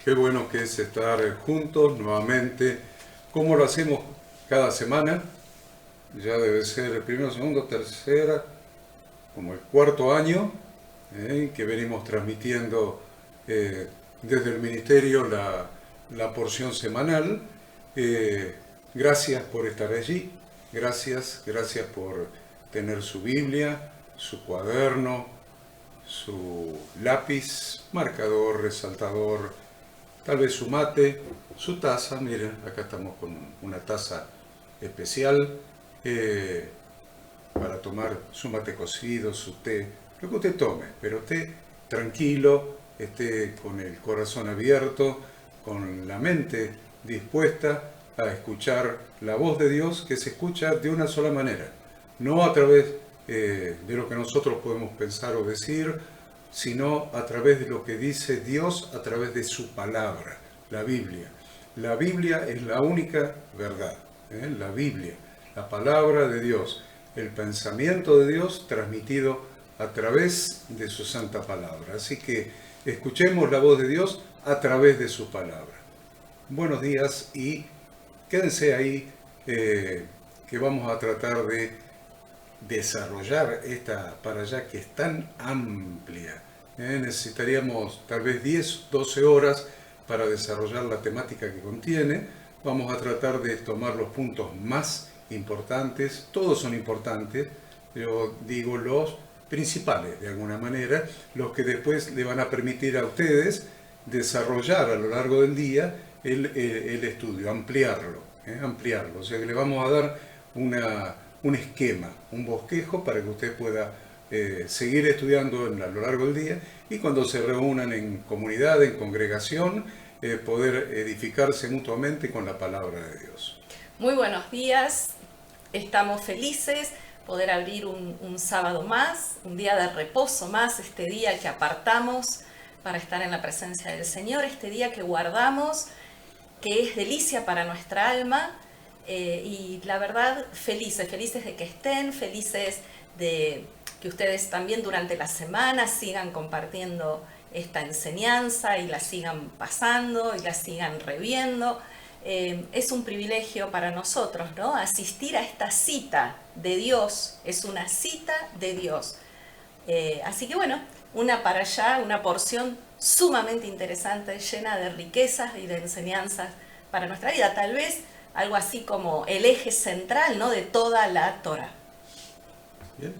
Qué bueno que es estar juntos nuevamente, como lo hacemos cada semana. Ya debe ser el primero, segundo, tercera, como el cuarto año que venimos transmitiendo desde el ministerio la porción semanal. Eh, Gracias por estar allí, gracias por tener su Biblia, su cuaderno, su lápiz, marcador, resaltador, tal vez su mate, su taza. Miren, acá estamos con una taza especial eh, para tomar su mate cocido, su té, lo que usted tome, pero esté tranquilo, esté con el corazón abierto, con la mente dispuesta a escuchar la voz de Dios, que se escucha de una sola manera, no a través de lo que nosotros podemos pensar o decir, sino a través de lo que dice Dios a través de su palabra, la Biblia. La Biblia es la única verdad, la Biblia, la palabra de Dios, el pensamiento de Dios transmitido a través de su santa palabra. Así que escuchemos la voz de Dios a través de su palabra. Buenos días y quédense ahí que vamos a tratar de desarrollar esta para allá que es tan amplia. Necesitaríamos tal vez 10, 12 horas para desarrollar la temática que contiene. Vamos a tratar de tomar los puntos más importantes, todos son importantes, pero digo los principales de alguna manera, los que después le van a permitir a ustedes desarrollar a lo largo del día el estudio, ampliarlo. O sea que le vamos a dar un esquema, un bosquejo para que usted pueda seguir estudiando a lo largo del día y cuando se reúnan en comunidad, en congregación, poder edificarse mutuamente con la palabra de Dios. Muy buenos días, estamos felices poder abrir un sábado más, un día de reposo más, este día que apartamos para estar en la presencia del Señor, este día que guardamos, que es delicia para nuestra alma. Y la verdad, felices de que estén, felices de que ustedes también durante la semana sigan compartiendo esta enseñanza y la sigan pasando y la sigan reviendo. Es un privilegio para nosotros, ¿no? Asistir a esta cita de Dios, es una cita de Dios. Así que bueno, una para allá, una porción sumamente interesante, llena de riquezas y de enseñanzas para nuestra vida. Tal vez algo así como el eje central, ¿no?, de toda la Torá. Bien.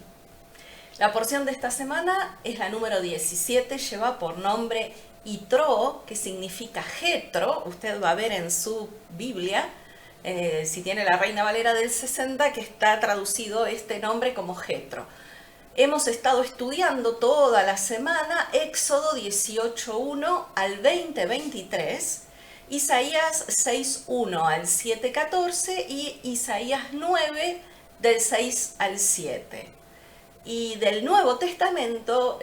La porción de esta semana es la número 17, lleva por nombre Yitro, que significa Jetro. Usted va a ver en su Biblia, si tiene la Reina Valera del 60, que está traducido este nombre como Jetro. Hemos estado estudiando toda la semana Éxodo 18:1 al 20:23, Isaías 6:1 al 7:14 y Isaías 9 del 6 al 7. Y del Nuevo Testamento,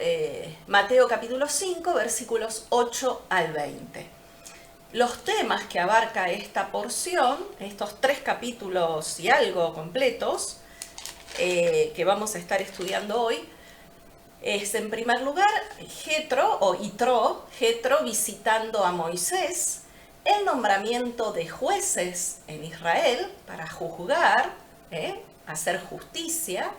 Mateo capítulo 5, versículos 8 al 20. Los temas que abarca esta porción, estos 3 capítulos y algo completos, que vamos a estar estudiando hoy, es en primer lugar Jetro o Yitro, Jetro visitando a Moisés, el nombramiento de jueces en Israel para juzgar, hacer justicia.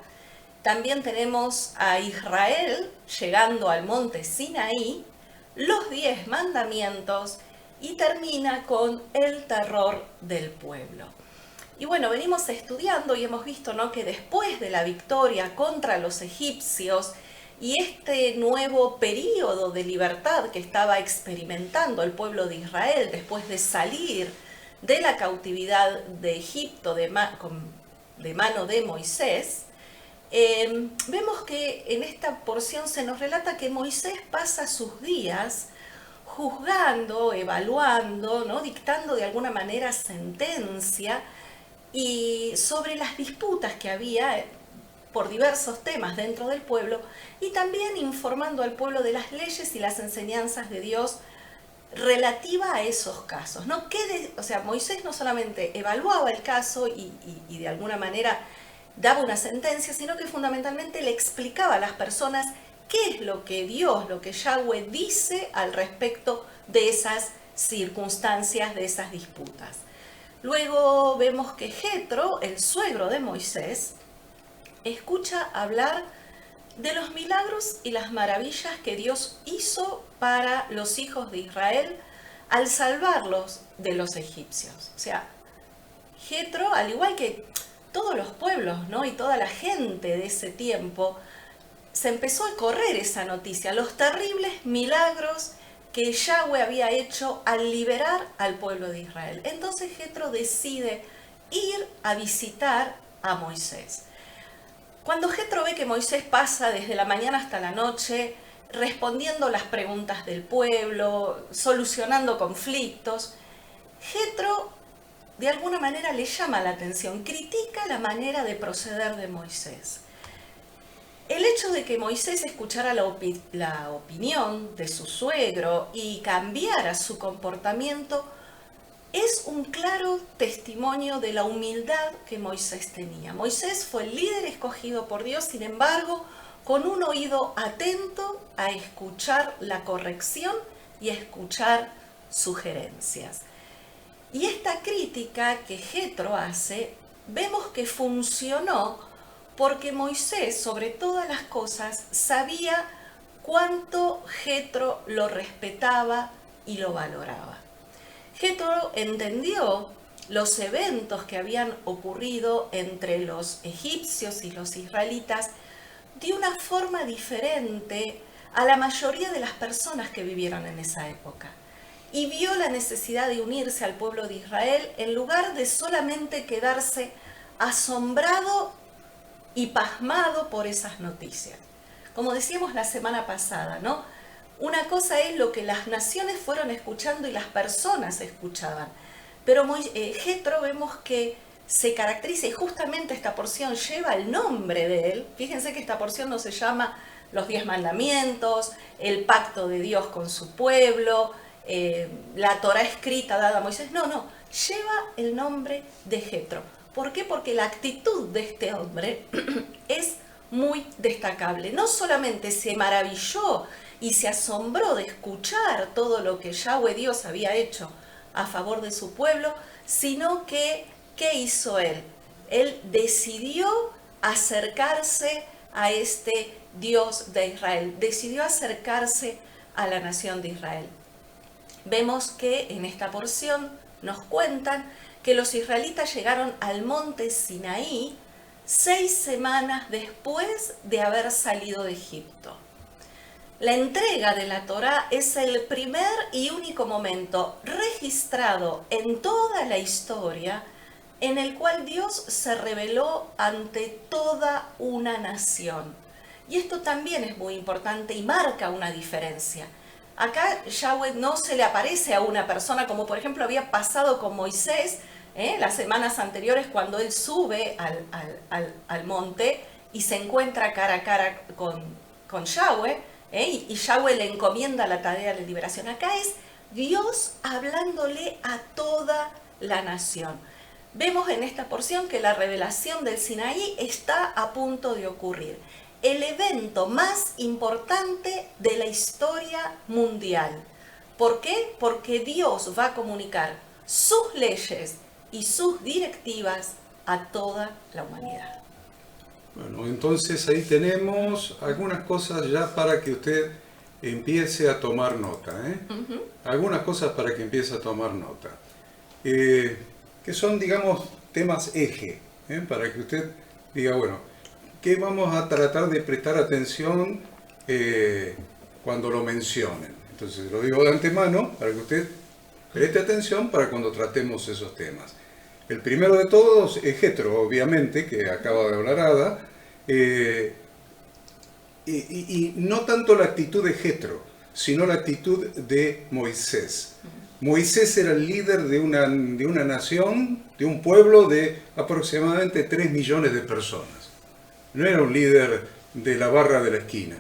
También tenemos a Israel llegando al monte Sinaí, los 10 mandamientos y termina con el terror del pueblo. Y bueno, venimos estudiando y hemos visto, ¿no?, que después de la victoria contra los egipcios y este nuevo periodo de libertad que estaba experimentando el pueblo de Israel después de salir de la cautividad de Egipto de mano de Moisés, vemos que en esta porción se nos relata que Moisés pasa sus días juzgando, evaluando, ¿no?, dictando de alguna manera sentencia y sobre las disputas que había por diversos temas dentro del pueblo y también informando al pueblo de las leyes y las enseñanzas de Dios relativa a esos casos, ¿no? O sea, Moisés no solamente evaluaba el caso y de alguna manera daba una sentencia, sino que fundamentalmente le explicaba a las personas qué es lo que Dios, lo que Yahweh dice al respecto de esas circunstancias de esas disputas. Luego vemos que Jetro, el suegro de Moisés, escucha hablar de los milagros y las maravillas que Dios hizo para los hijos de Israel al salvarlos de los egipcios. O sea, Jetro, al igual que todos los pueblos, ¿no?, y toda la gente de ese tiempo, se empezó a correr esa noticia, los terribles milagros que Yahweh había hecho al liberar al pueblo de Israel. Entonces Jetro decide ir a visitar a Moisés. Cuando Jetro ve que Moisés pasa desde la mañana hasta la noche respondiendo las preguntas del pueblo, solucionando conflictos, Jetro de alguna manera le llama la atención, critica la manera de proceder de Moisés. El hecho de que Moisés escuchara la opinión de su suegro y cambiara su comportamiento es un claro testimonio de la humildad que Moisés tenía. Moisés fue el líder escogido por Dios, sin embargo, con un oído atento a escuchar la corrección y a escuchar sugerencias. Y esta crítica que Jetro hace, vemos que funcionó porque Moisés, sobre todas las cosas, sabía cuánto Jetro lo respetaba y lo valoraba. Jetro entendió los eventos que habían ocurrido entre los egipcios y los israelitas de una forma diferente a la mayoría de las personas que vivieron en esa época. Y vio la necesidad de unirse al pueblo de Israel en lugar de solamente quedarse asombrado y pasmado por esas noticias. Como decíamos la semana pasada, ¿no? Una cosa es lo que las naciones fueron escuchando y las personas escuchaban. Pero Jetro vemos que se caracteriza, y justamente esta porción lleva el nombre de él. Fíjense que esta porción no se llama los 10 mandamientos, el pacto de Dios con su pueblo, la Torá escrita dada a Moisés. No, lleva el nombre de Jetro. ¿Por qué? Porque la actitud de este hombre es muy destacable. No solamente se maravilló y se asombró de escuchar todo lo que Yahweh Dios había hecho a favor de su pueblo, sino que, ¿qué hizo él? Él decidió acercarse a este Dios de Israel, decidió acercarse a la nación de Israel. Vemos que en esta porción nos cuentan que los israelitas llegaron al monte Sinaí 6 semanas después de haber salido de Egipto. La entrega de la Torá es el primer y único momento registrado en toda la historia en el cual Dios se reveló ante toda una nación. Y esto también es muy importante y marca una diferencia. Acá Yahweh no se le aparece a una persona como por ejemplo había pasado con Moisés las semanas anteriores cuando él sube al monte y se encuentra cara a cara con Yahweh. Y Yahweh le encomienda la tarea de liberación. Acá es Dios hablándole a toda la nación. Vemos en esta porción que la revelación del Sinaí está a punto de ocurrir. El evento más importante de la historia mundial. ¿Por qué? Porque Dios va a comunicar sus leyes y sus directivas a toda la humanidad. Bueno, entonces ahí tenemos algunas cosas ya para que usted empiece a tomar nota. Algunas cosas para que empiece a tomar nota. Que son, digamos, temas eje. Para que usted diga, bueno, ¿qué vamos a tratar de prestar atención cuando lo mencionen? Entonces lo digo de antemano para que usted preste atención para cuando tratemos esos temas. El primero de todos es Jetro, obviamente, que acaba de hablar Ada, y no tanto la actitud de Jetro, sino la actitud de Moisés. Moisés era el líder de una nación, de un pueblo de aproximadamente 3 millones de personas. No era un líder de la barra de la esquina,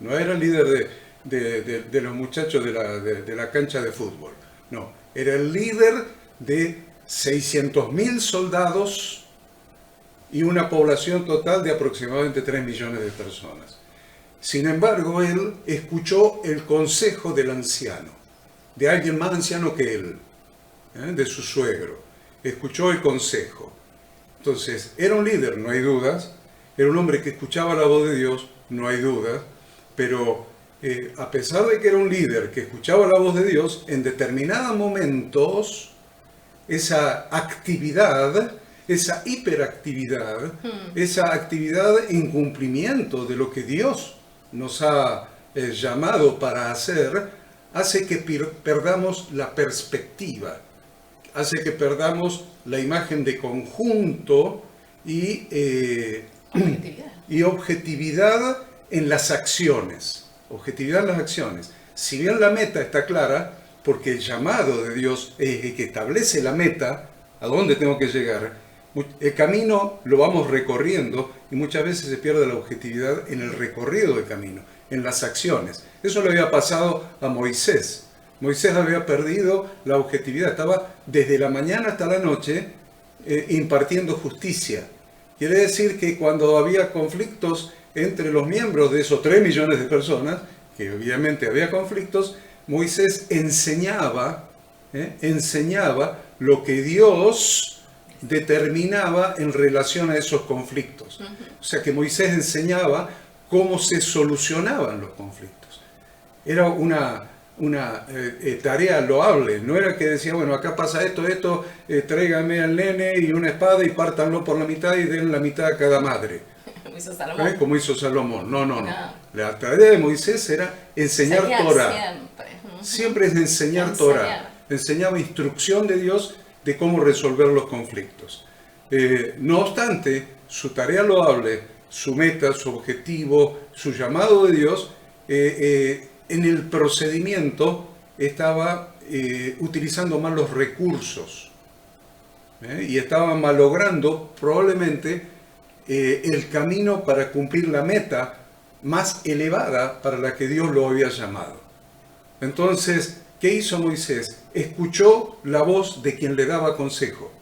no era el líder de los muchachos de la cancha de fútbol, no, era el líder de 600.000 soldados y una población total de aproximadamente 3 millones de personas. Sin embargo, él escuchó el consejo del anciano. de alguien más anciano que él, de su suegro. Escuchó el consejo. Entonces, era un líder, no hay dudas. Era un hombre que escuchaba la voz de Dios, no hay dudas. Pero a pesar de que era un líder que escuchaba la voz de Dios, en determinados momentos, esa actividad, esa hiperactividad, esa actividad en cumplimiento de lo que Dios nos ha llamado para hacer, hace que perdamos la perspectiva, hace que perdamos la imagen de conjunto y objetividad en las acciones. Objetividad en las acciones. Si bien la meta está clara, porque el llamado de Dios es el que establece la meta, a dónde tengo que llegar, el camino lo vamos recorriendo y muchas veces se pierde la objetividad en el recorrido del camino, en las acciones. Eso le había pasado a Moisés. Moisés había perdido la objetividad, estaba desde la mañana hasta la noche impartiendo justicia. Quiere decir que cuando había conflictos entre los miembros de esos 3 millones de personas, que obviamente había conflictos, Moisés enseñaba lo que Dios determinaba en relación a esos conflictos. O sea que Moisés enseñaba cómo se solucionaban los conflictos. Era una tarea loable, no era que decía, bueno, acá pasa esto, tráigame al nene y una espada y pártanlo por la mitad y den la mitad a cada madre. Como hizo Salomón. No. La tarea de Moisés era enseñar Torah. Siempre es enseñar Torah. Enseñaba instrucción de Dios de cómo resolver los conflictos. No obstante, su tarea loable, su meta, su objetivo, su llamado de Dios, en el procedimiento estaba utilizando mal los recursos y estaba malogrando probablemente el camino para cumplir la meta más elevada para la que Dios lo había llamado. Entonces, ¿qué hizo Moisés? Escuchó la voz de quien le daba consejo.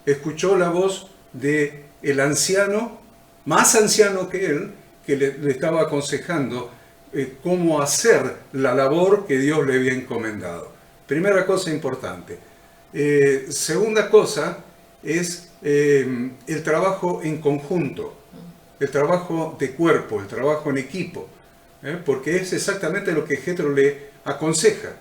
Escuchó la voz del anciano, más anciano que él, que le estaba aconsejando cómo hacer la labor que Dios le había encomendado. Primera cosa importante. Segunda cosa es el trabajo en conjunto, el trabajo de cuerpo, el trabajo en equipo, porque es exactamente lo que Jetro le aconseja.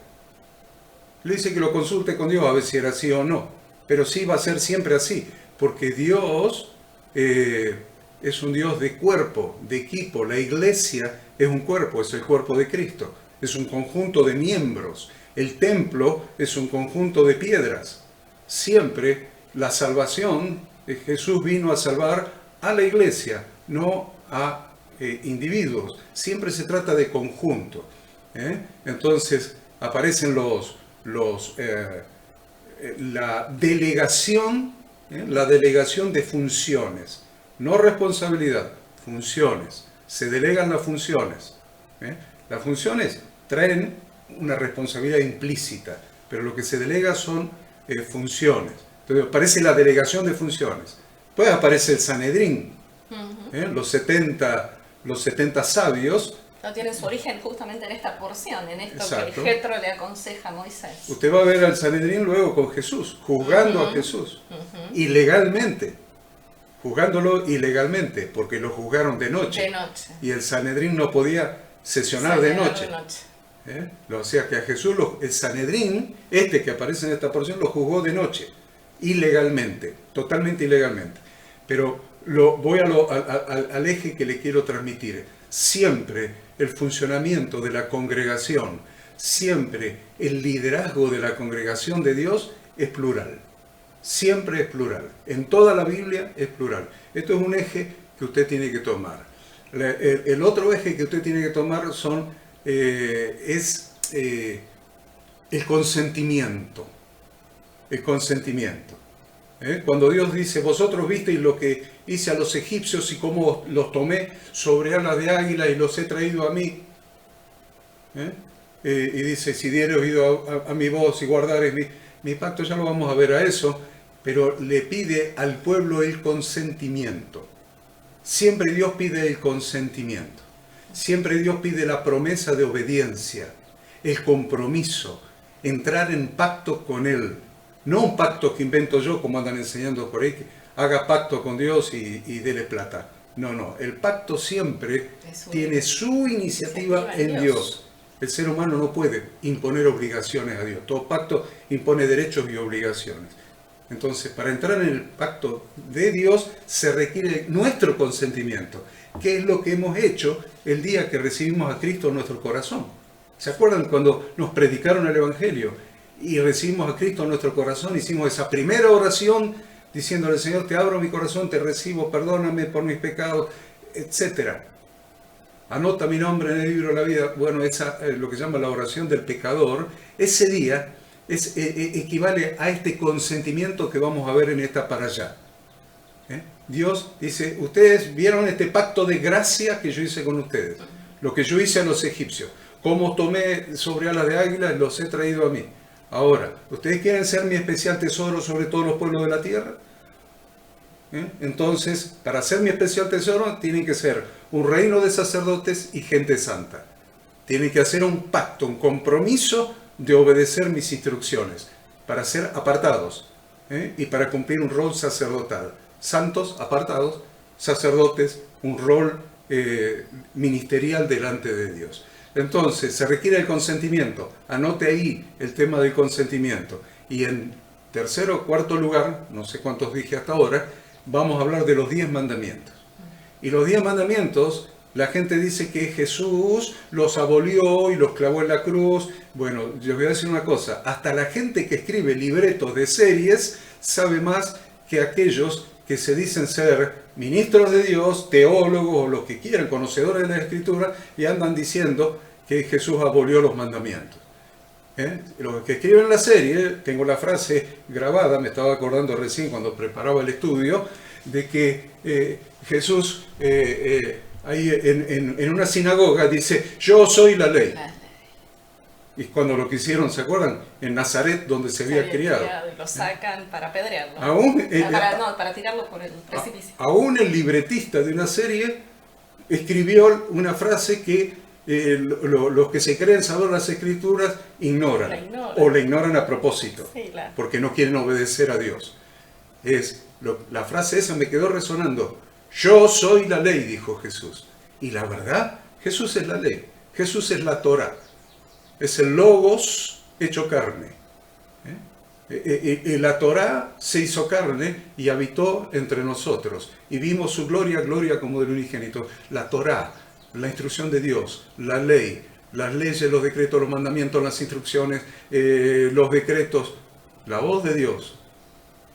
Le dice que lo consulte con Dios a ver si era así o no, pero sí va a ser siempre así, porque Dios es un Dios de cuerpo, de equipo. La iglesia es un cuerpo, es el cuerpo de Cristo, es un conjunto de miembros. El templo es un conjunto de piedras. Siempre la salvación, Jesús vino a salvar a la iglesia, no a individuos. Siempre se trata de conjunto. Entonces aparecen la delegación de funciones, no responsabilidad, funciones. Se delegan las funciones. Las funciones traen una responsabilidad implícita, pero lo que se delega son funciones. Entonces aparece la delegación de funciones. Después aparece el Sanedrín, los 70 sabios. No tiene su origen justamente en esta porción, en esto. Exacto. Que Jetro le aconseja a Moisés. Usted va a ver al Sanedrín luego con Jesús, juzgando a Jesús, ilegalmente, juzgándolo ilegalmente, porque lo juzgaron de noche. De noche. Y el Sanedrín no podía sesionar de noche. O sea que a Jesús el Sanedrín, que aparece en esta porción, lo juzgó de noche, ilegalmente, totalmente ilegalmente. Pero voy al eje que le quiero transmitir. Siempre el funcionamiento de la congregación, siempre el liderazgo de la congregación de Dios es plural. Siempre es plural. En toda la Biblia es plural. Esto es un eje que usted tiene que tomar. El otro eje que usted tiene que tomar es el consentimiento. El consentimiento. Cuando Dios dice, vosotros visteis lo que hice a los egipcios y cómo los tomé sobre alas de águila y los he traído a mí. Y dice, si dieres oído a mi voz y guardares mi pacto, ya lo vamos a ver a eso, pero le pide al pueblo el consentimiento. Siempre Dios pide el consentimiento. Siempre Dios pide la promesa de obediencia, el compromiso, entrar en pacto con Él. No un pacto que invento yo, como andan enseñando por ahí, que haga pacto con Dios y dele plata. No, el pacto siempre tiene su iniciativa en Dios. El ser humano no puede imponer obligaciones a Dios. Todo pacto impone derechos y obligaciones. Entonces, para entrar en el pacto de Dios se requiere nuestro consentimiento, que es lo que hemos hecho el día que recibimos a Cristo en nuestro corazón. ¿Se acuerdan cuando nos predicaron el Evangelio y recibimos a Cristo en nuestro corazón? Hicimos esa primera oración diciéndole: Señor, te abro mi corazón, te recibo, perdóname por mis pecados, etc. Anota mi nombre en el libro de la vida. Bueno, esa lo que se llama la oración del pecador. Ese día equivale a este consentimiento que vamos a ver en esta para allá. Dios dice: ustedes vieron este pacto de gracia que yo hice con ustedes, lo que yo hice a los egipcios, cómo tomé sobre alas de águila y los he traído a mí. Ahora, ¿ustedes quieren ser mi especial tesoro sobre todos los pueblos de la tierra? Entonces, para ser mi especial tesoro, tienen que ser un reino de sacerdotes y gente santa. Tienen que hacer un pacto, un compromiso de obedecer mis instrucciones, para ser apartados y para cumplir un rol sacerdotal. Santos, apartados, sacerdotes, un rol ministerial delante de Dios. Entonces, se requiere el consentimiento. Anote ahí el tema del consentimiento. Y en tercer o cuarto lugar, no sé cuántos dije hasta ahora, vamos a hablar de los 10 mandamientos. Y los 10 mandamientos, la gente dice que Jesús los abolió y los clavó en la cruz. Bueno, yo voy a decir una cosa: hasta la gente que escribe libretos de series sabe más que aquellos que se dicen ser ministros de Dios, teólogos o los que quieran, conocedores de la Escritura, y andan diciendo que Jesús abolió los mandamientos. Los que escriben la serie, tengo la frase grabada, me estaba acordando recién cuando preparaba el estudio, de que Jesús ahí en una sinagoga dice: yo soy la ley. Y cuando lo quisieron, ¿se acuerdan? En Nazaret, donde se había criado. Y lo sacan para apedrearlo. Para tirarlo por el precipicio. Aún el libretista de una serie escribió una frase que los que se creen saber las Escrituras ignoran. O la ignoran a propósito. Sí, claro. Porque no quieren obedecer a Dios. La frase esa me quedó resonando. Yo soy la ley, dijo Jesús. Y la verdad, Jesús es la ley. Jesús es la Torá. Es el Logos hecho carne. La Torá se hizo carne y habitó entre nosotros. Y vimos su gloria, gloria como del unigénito. La Torá, la instrucción de Dios, la ley, las leyes, los decretos, los mandamientos, las instrucciones, los decretos, la voz de Dios,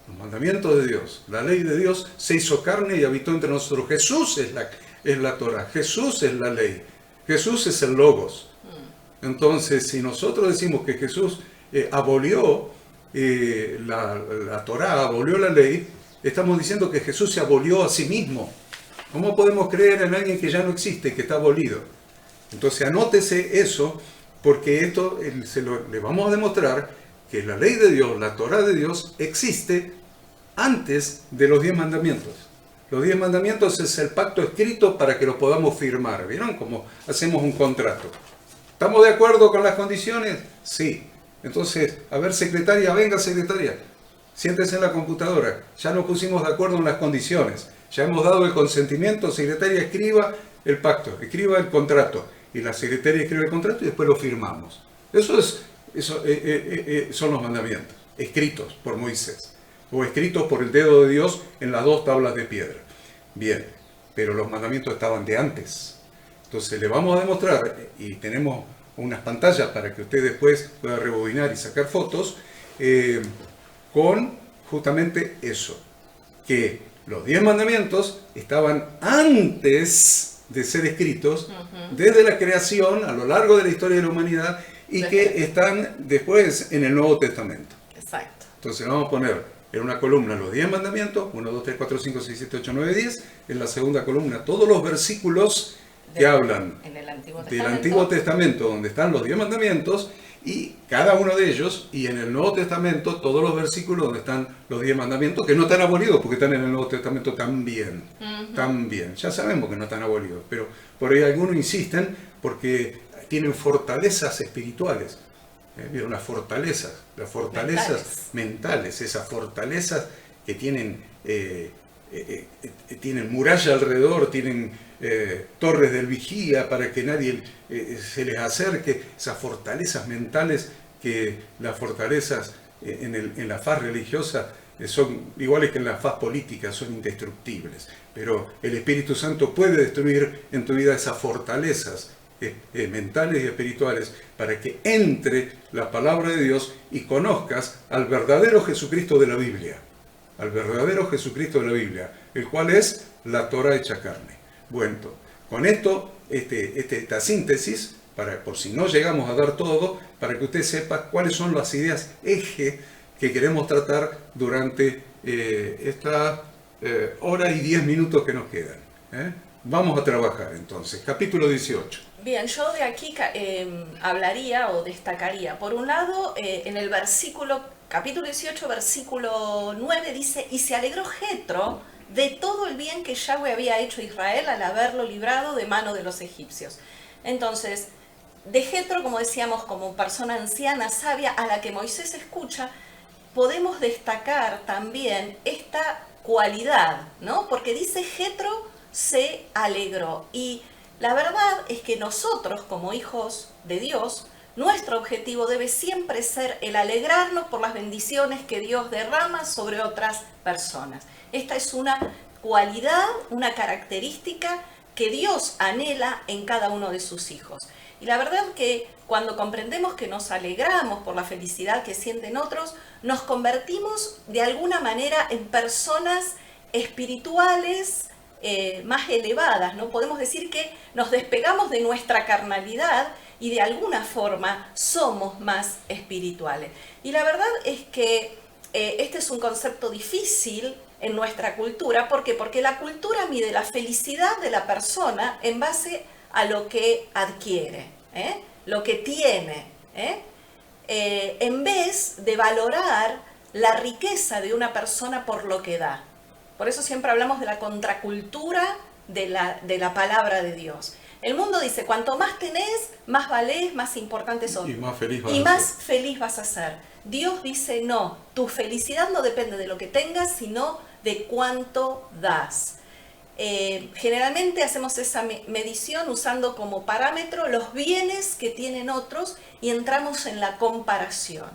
los mandamientos de Dios, la ley de Dios se hizo carne y habitó entre nosotros. Jesús es la Torá, Jesús es la ley, Jesús es el Logos. Entonces, si nosotros decimos que Jesús abolió la Torá, abolió la ley, estamos diciendo que Jesús se abolió a sí mismo. ¿Cómo podemos creer en alguien que ya no existe, que está abolido? Entonces, anótese eso, porque esto le vamos a demostrar que la ley de Dios, la Torá de Dios, existe antes de los 10 mandamientos. Los 10 mandamientos es el pacto escrito para que lo podamos firmar. ¿Vieron cómo hacemos un contrato? ¿Estamos de acuerdo con las condiciones? Sí. Entonces, a ver, secretaria, venga secretaria, siéntese en la computadora. Ya nos pusimos de acuerdo en las condiciones. Ya hemos dado el consentimiento. Secretaria, escriba el pacto, escriba el contrato. Y la secretaria escribe el contrato y después lo firmamos. Eso son los mandamientos, escritos por Moisés. O escritos por el dedo de Dios en las 2 tablas de piedra. Bien, pero los mandamientos estaban de antes. Entonces le vamos a demostrar, y tenemos unas pantallas para que usted después pueda rebobinar y sacar fotos, con justamente eso, que los 10 mandamientos estaban antes de ser escritos, desde la creación, a lo largo de la historia de la humanidad, y que están después en el Nuevo Testamento. Exacto. Entonces vamos a poner en una columna los 10 mandamientos, 1, 2, 3, 4, 5, 6, 7, 8, 9, 10, en la segunda columna todos los versículos que hablan del Antiguo Testamento, donde están los 10 mandamientos, y cada uno de ellos, y en el Nuevo Testamento todos los versículos donde están los 10 mandamientos, que no están abolidos, porque están en el Nuevo Testamento también. También, ya sabemos que no están abolidos, pero por ahí algunos insisten porque tienen fortalezas espirituales. ¿Vieron las fortalezas mentales, esas fortalezas que tienen muralla alrededor, tienen torres del vigía para que nadie se les acerque, esas fortalezas mentales que las fortalezas en la faz religiosa son iguales que en la faz política, son indestructibles. Pero el Espíritu Santo puede destruir en tu vida esas fortalezas mentales y espirituales para que entre la palabra de Dios y conozcas al verdadero Jesucristo de la Biblia. Al verdadero Jesucristo de la Biblia, el cual es la Torá hecha carne. Bueno, con esto, esta síntesis, por si no llegamos a dar todo, para que usted sepa cuáles son las ideas eje que queremos tratar durante esta hora y 10 minutos que nos quedan. Vamos a trabajar entonces. Capítulo 18. Bien, yo de aquí hablaría o destacaría. Por un lado, en el capítulo 18, versículo 9 dice: y se alegró Jetro de todo el bien que Yahweh había hecho a Israel al haberlo librado de mano de los egipcios. Entonces, de Jetro, como decíamos, como persona anciana, sabia, a la que Moisés escucha, podemos destacar también esta cualidad, ¿no? Porque dice Jetro se alegró. Y la verdad es que nosotros, como hijos de Dios, nuestro objetivo debe siempre ser el alegrarnos por las bendiciones que Dios derrama sobre otras personas. Esta es una cualidad, una característica que Dios anhela en cada uno de sus hijos. Y la verdad que cuando comprendemos que nos alegramos por la felicidad que sienten otros, nos convertimos de alguna manera en personas espirituales más elevadas, ¿no? Podemos decir que nos despegamos de nuestra carnalidad y de alguna forma somos más espirituales. Y la verdad es que este es un concepto difícil en nuestra cultura. ¿Por qué? Porque la cultura mide la felicidad de la persona en base a lo que adquiere, lo que tiene, en vez de valorar la riqueza de una persona por lo que da. Por eso siempre hablamos de la contracultura de la palabra de Dios. El mundo dice, cuanto más tenés, más valés, más importante sos. Y más feliz feliz vas a ser. Dios dice, no, tu felicidad no depende de lo que tengas, sino de cuánto das. Generalmente hacemos esa medición usando como parámetro los bienes que tienen otros y entramos en la comparación.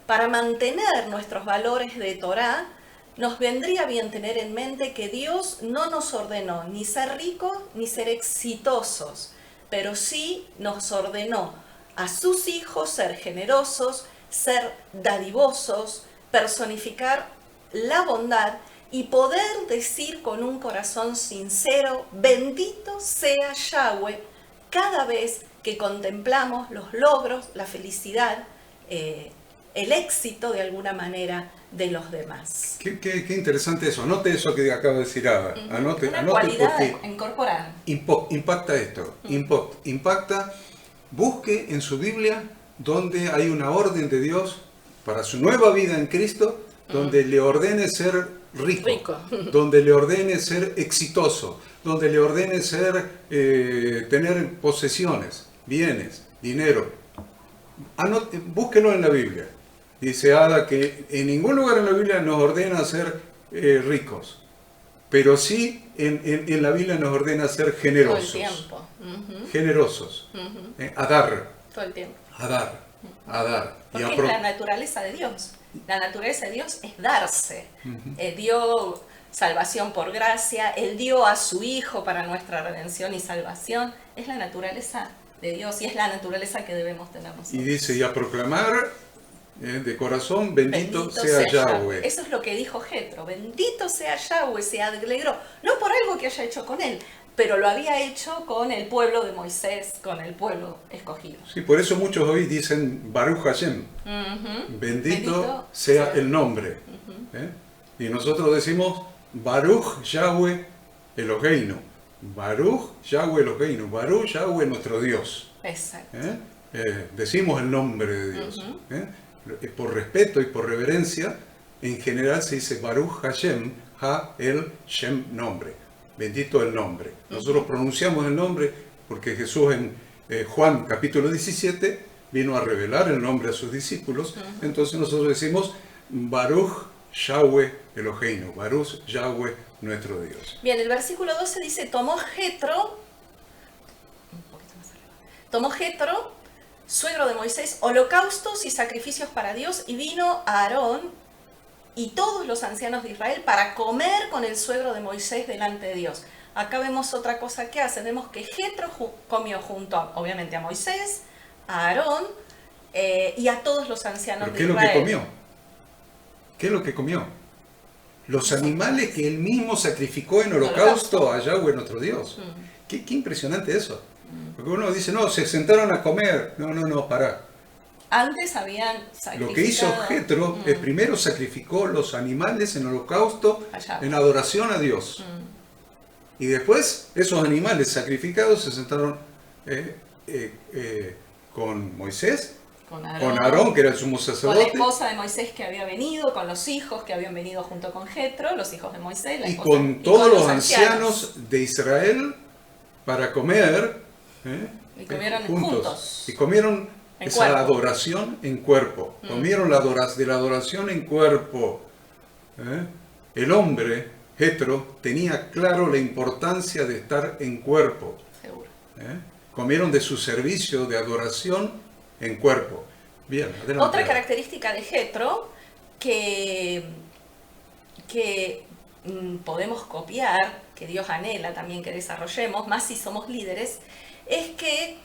Para mantener nuestros valores de Torá, nos vendría bien tener en mente que Dios no nos ordenó ni ser ricos ni ser exitosos, pero sí nos ordenó a sus hijos ser generosos, ser dadivosos, personificar la bondad y poder decir con un corazón sincero, bendito sea Yahweh, cada vez que contemplamos los logros, la felicidad, el éxito de alguna manera de los demás. Qué interesante eso. Anote eso que acaba de decir Ada. Anote, una cualidad porque a incorporar. Impacta esto. Impacta. Busque en su Biblia donde hay una orden de Dios para su nueva vida en Cristo, donde le ordene ser rico, donde le ordene ser exitoso, donde le ordene tener posesiones, bienes, dinero. Búsquelo en la Biblia. Dice Ada que en ningún lugar en la Biblia nos ordena ser ricos, pero sí en la Biblia nos ordena ser generosos. Todo el tiempo. Generosos. A dar. Todo el tiempo. A dar. Porque es la naturaleza de Dios. La naturaleza de Dios es darse. Dio salvación por gracia, Él dio a su Hijo para nuestra redención y salvación. Es la naturaleza de Dios y es la naturaleza que debemos tener nosotros. Y dice, y a proclamar de corazón, bendito sea Yahweh. Eso es lo que dijo Jetro, bendito sea Yahweh, se alegró, no por algo que haya hecho con él, pero lo había hecho con el pueblo de Moisés, con el pueblo escogido. Sí, por eso muchos hoy dicen Baruch Hashem, bendito sea el nombre. Y nosotros decimos Baruch Yahweh Eloheinu, Baruch Yahweh Eloheinu, Baruch Yahweh nuestro Dios. Exacto. Decimos el nombre de Dios. Por respeto y por reverencia, en general se dice Baruch Hashem, Ha El Shem, nombre. Bendito el nombre. Nosotros pronunciamos el nombre porque Jesús en Juan capítulo 17 vino a revelar el nombre a sus discípulos. Entonces nosotros decimos Baruch Yahweh Eloheinu, Baruch Yahweh nuestro Dios. Bien, el versículo 12 dice, tomó Jetro, suegro de Moisés, holocaustos y sacrificios para Dios, y vino a Aarón y todos los ancianos de Israel para comer con el suegro de Moisés delante de Dios. Acá vemos otra cosa que hace, vemos que Jetro comió junto, obviamente, a Moisés, a Aarón y a todos los ancianos de Israel. ¿Pero qué es lo que comió? ¿Qué es lo que comió? Los animales que él mismo sacrificó en holocausto a Yahweh nuestro Dios. Qué impresionante eso. Porque uno dice, no, se sentaron a comer. No, pará. Antes habían sacrificado. Lo que hizo Jetro es primero sacrificó los animales en holocausto, en adoración a Dios. Y después esos animales sacrificados se sentaron con Moisés, con Aarón, que era el sumo sacerdote. Con la esposa de Moisés que había venido, con los hijos que habían venido junto con Jetro, los hijos de Moisés, la esposa, y con todos los ancianos de Israel para comer y comieron juntos. Y comieron esa adoración en cuerpo. Comieron de la adoración en cuerpo. El hombre, Jetro, tenía claro la importancia de estar en cuerpo. Seguro. Comieron de su servicio de adoración en cuerpo. Bien, adelante. Otra característica de Jetro que podemos copiar, que Dios anhela también que desarrollemos, más si somos líderes, es que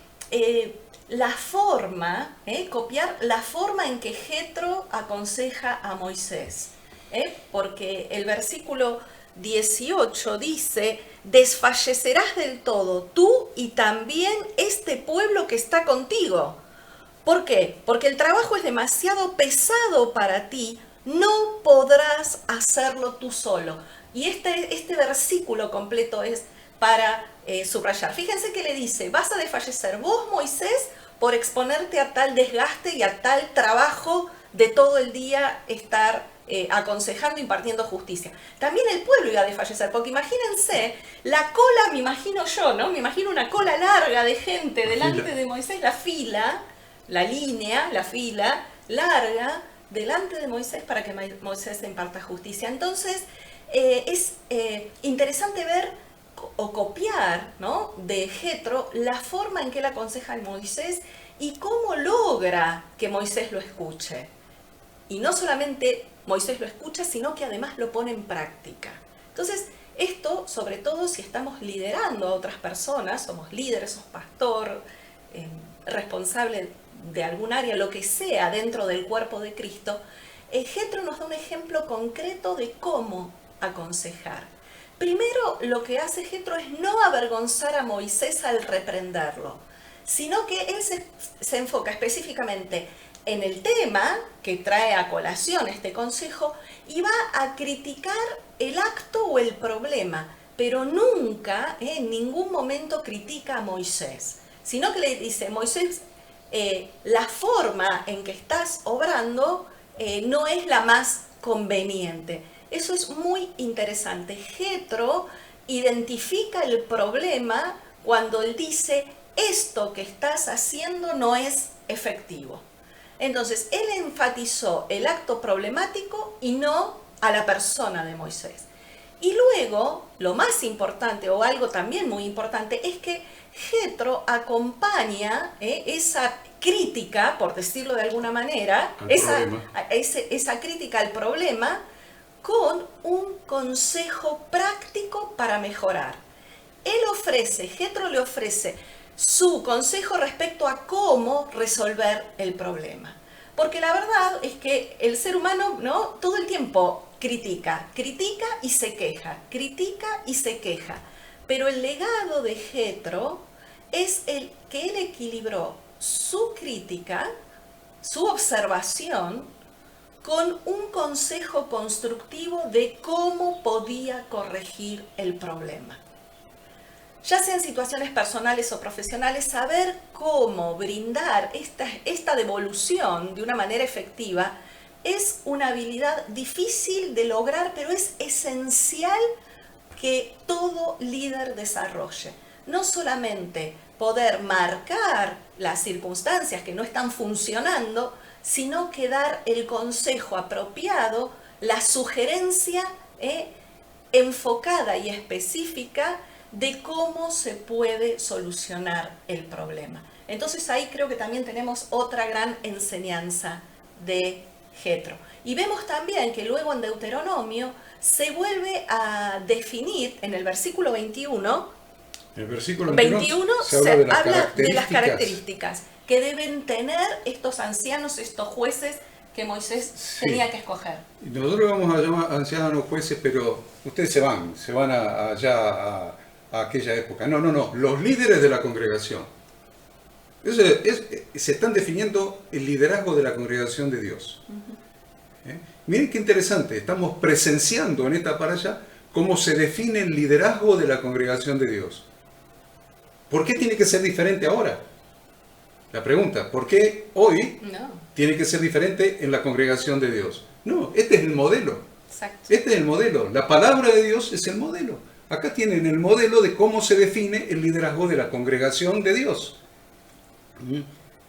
copiar la forma en que Jetro aconseja a Moisés. Porque el versículo 18 dice, desfallecerás del todo tú y también este pueblo que está contigo. ¿Por qué? Porque el trabajo es demasiado pesado para ti, no podrás hacerlo tú solo. Y este versículo completo es para subrayar. Fíjense que le dice, vas a desfallecer vos, Moisés, por exponerte a tal desgaste y a tal trabajo de todo el día estar aconsejando, impartiendo justicia. También el pueblo iba a desfallecer, porque imagínense, la cola, me imagino yo, ¿no? Me imagino una cola larga de gente delante de Moisés, la fila larga delante de Moisés para que Moisés imparta justicia. Entonces, es interesante ver o copiar, ¿no?, de Jetro la forma en que él aconseja a Moisés y cómo logra que Moisés lo escuche. Y no solamente Moisés lo escucha, sino que además lo pone en práctica. Entonces, esto, sobre todo si estamos liderando a otras personas, somos líderes, sos pastor, responsable de algún área, lo que sea dentro del cuerpo de Cristo, Jetro nos da un ejemplo concreto de cómo aconsejar. Primero, lo que hace Jetro es no avergonzar a Moisés al reprenderlo, sino que él se enfoca específicamente en el tema que trae a colación este consejo y va a criticar el acto o el problema, pero nunca, en ningún momento critica a Moisés, sino que le dice, Moisés, la forma en que estás obrando no es la más conveniente. Eso es muy interesante. Jetro identifica el problema cuando él dice, esto que estás haciendo no es efectivo. Entonces, él enfatizó el acto problemático y no a la persona de Moisés. Y luego, lo más importante, o algo también muy importante, es que Jetro acompaña esa crítica, por decirlo de alguna manera, esa crítica al problema, con un consejo práctico para mejorar. Jetro le ofrece su consejo respecto a cómo resolver el problema. Porque la verdad es que el ser humano, ¿no?, todo el tiempo critica y se queja, Pero el legado de Jetro es el que él equilibró su crítica, su observación, con un consejo constructivo de cómo podía corregir el problema. Ya sea en situaciones personales o profesionales, saber cómo brindar esta devolución de una manera efectiva es una habilidad difícil de lograr, pero es esencial que todo líder desarrolle. No solamente poder marcar las circunstancias que no están funcionando, sino que dar el consejo apropiado, la sugerencia enfocada y específica de cómo se puede solucionar el problema. Entonces ahí creo que también tenemos otra gran enseñanza de Jetro. Y vemos también que luego en Deuteronomio se vuelve a definir en el versículo 21. En el versículo 21 se habla de las características que deben tener estos ancianos, estos jueces que Moisés tenía que escoger. Nosotros vamos a llamar ancianos jueces, pero ustedes se van allá a aquella época. No, los líderes de la congregación. Se están definiendo el liderazgo de la congregación de Dios. Miren qué interesante, estamos presenciando en esta parasha cómo se define el liderazgo de la congregación de Dios. ¿Por qué tiene que ser diferente ahora? La pregunta, ¿por qué hoy tiene que ser diferente en la congregación de Dios? No, este es el modelo. Exacto. Este es el modelo. La palabra de Dios es el modelo. Acá tienen el modelo de cómo se define el liderazgo de la congregación de Dios.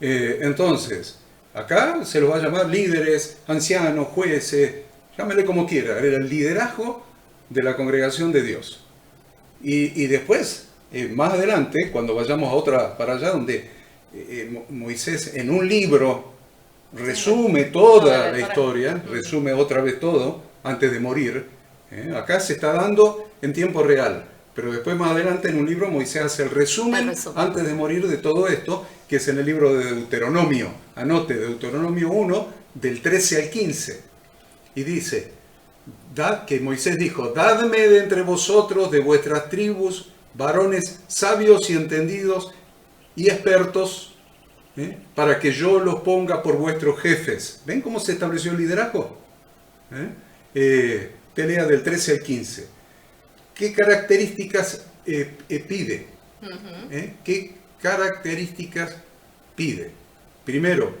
Entonces, acá se los va a llamar líderes, ancianos, jueces, llámele como quiera, el liderazgo de la congregación de Dios. Y después, más adelante, cuando vayamos a otra para allá, donde Moisés en un libro resume toda la historia, resume otra vez todo antes de morir. Acá se está dando en tiempo real, pero después más adelante en un libro Moisés hace el resumen antes de morir de todo esto, que es en el libro de Deuteronomio. Anote, Deuteronomio 1, del 13 al 15. Y dice, que Moisés dijo, dadme de entre vosotros, de vuestras tribus, varones sabios y entendidos y expertos, para que yo los ponga por vuestros jefes. ¿Ven cómo se estableció el liderazgo? Te lea del 13 al 15. ¿Qué características pide? ¿Qué características pide? Primero,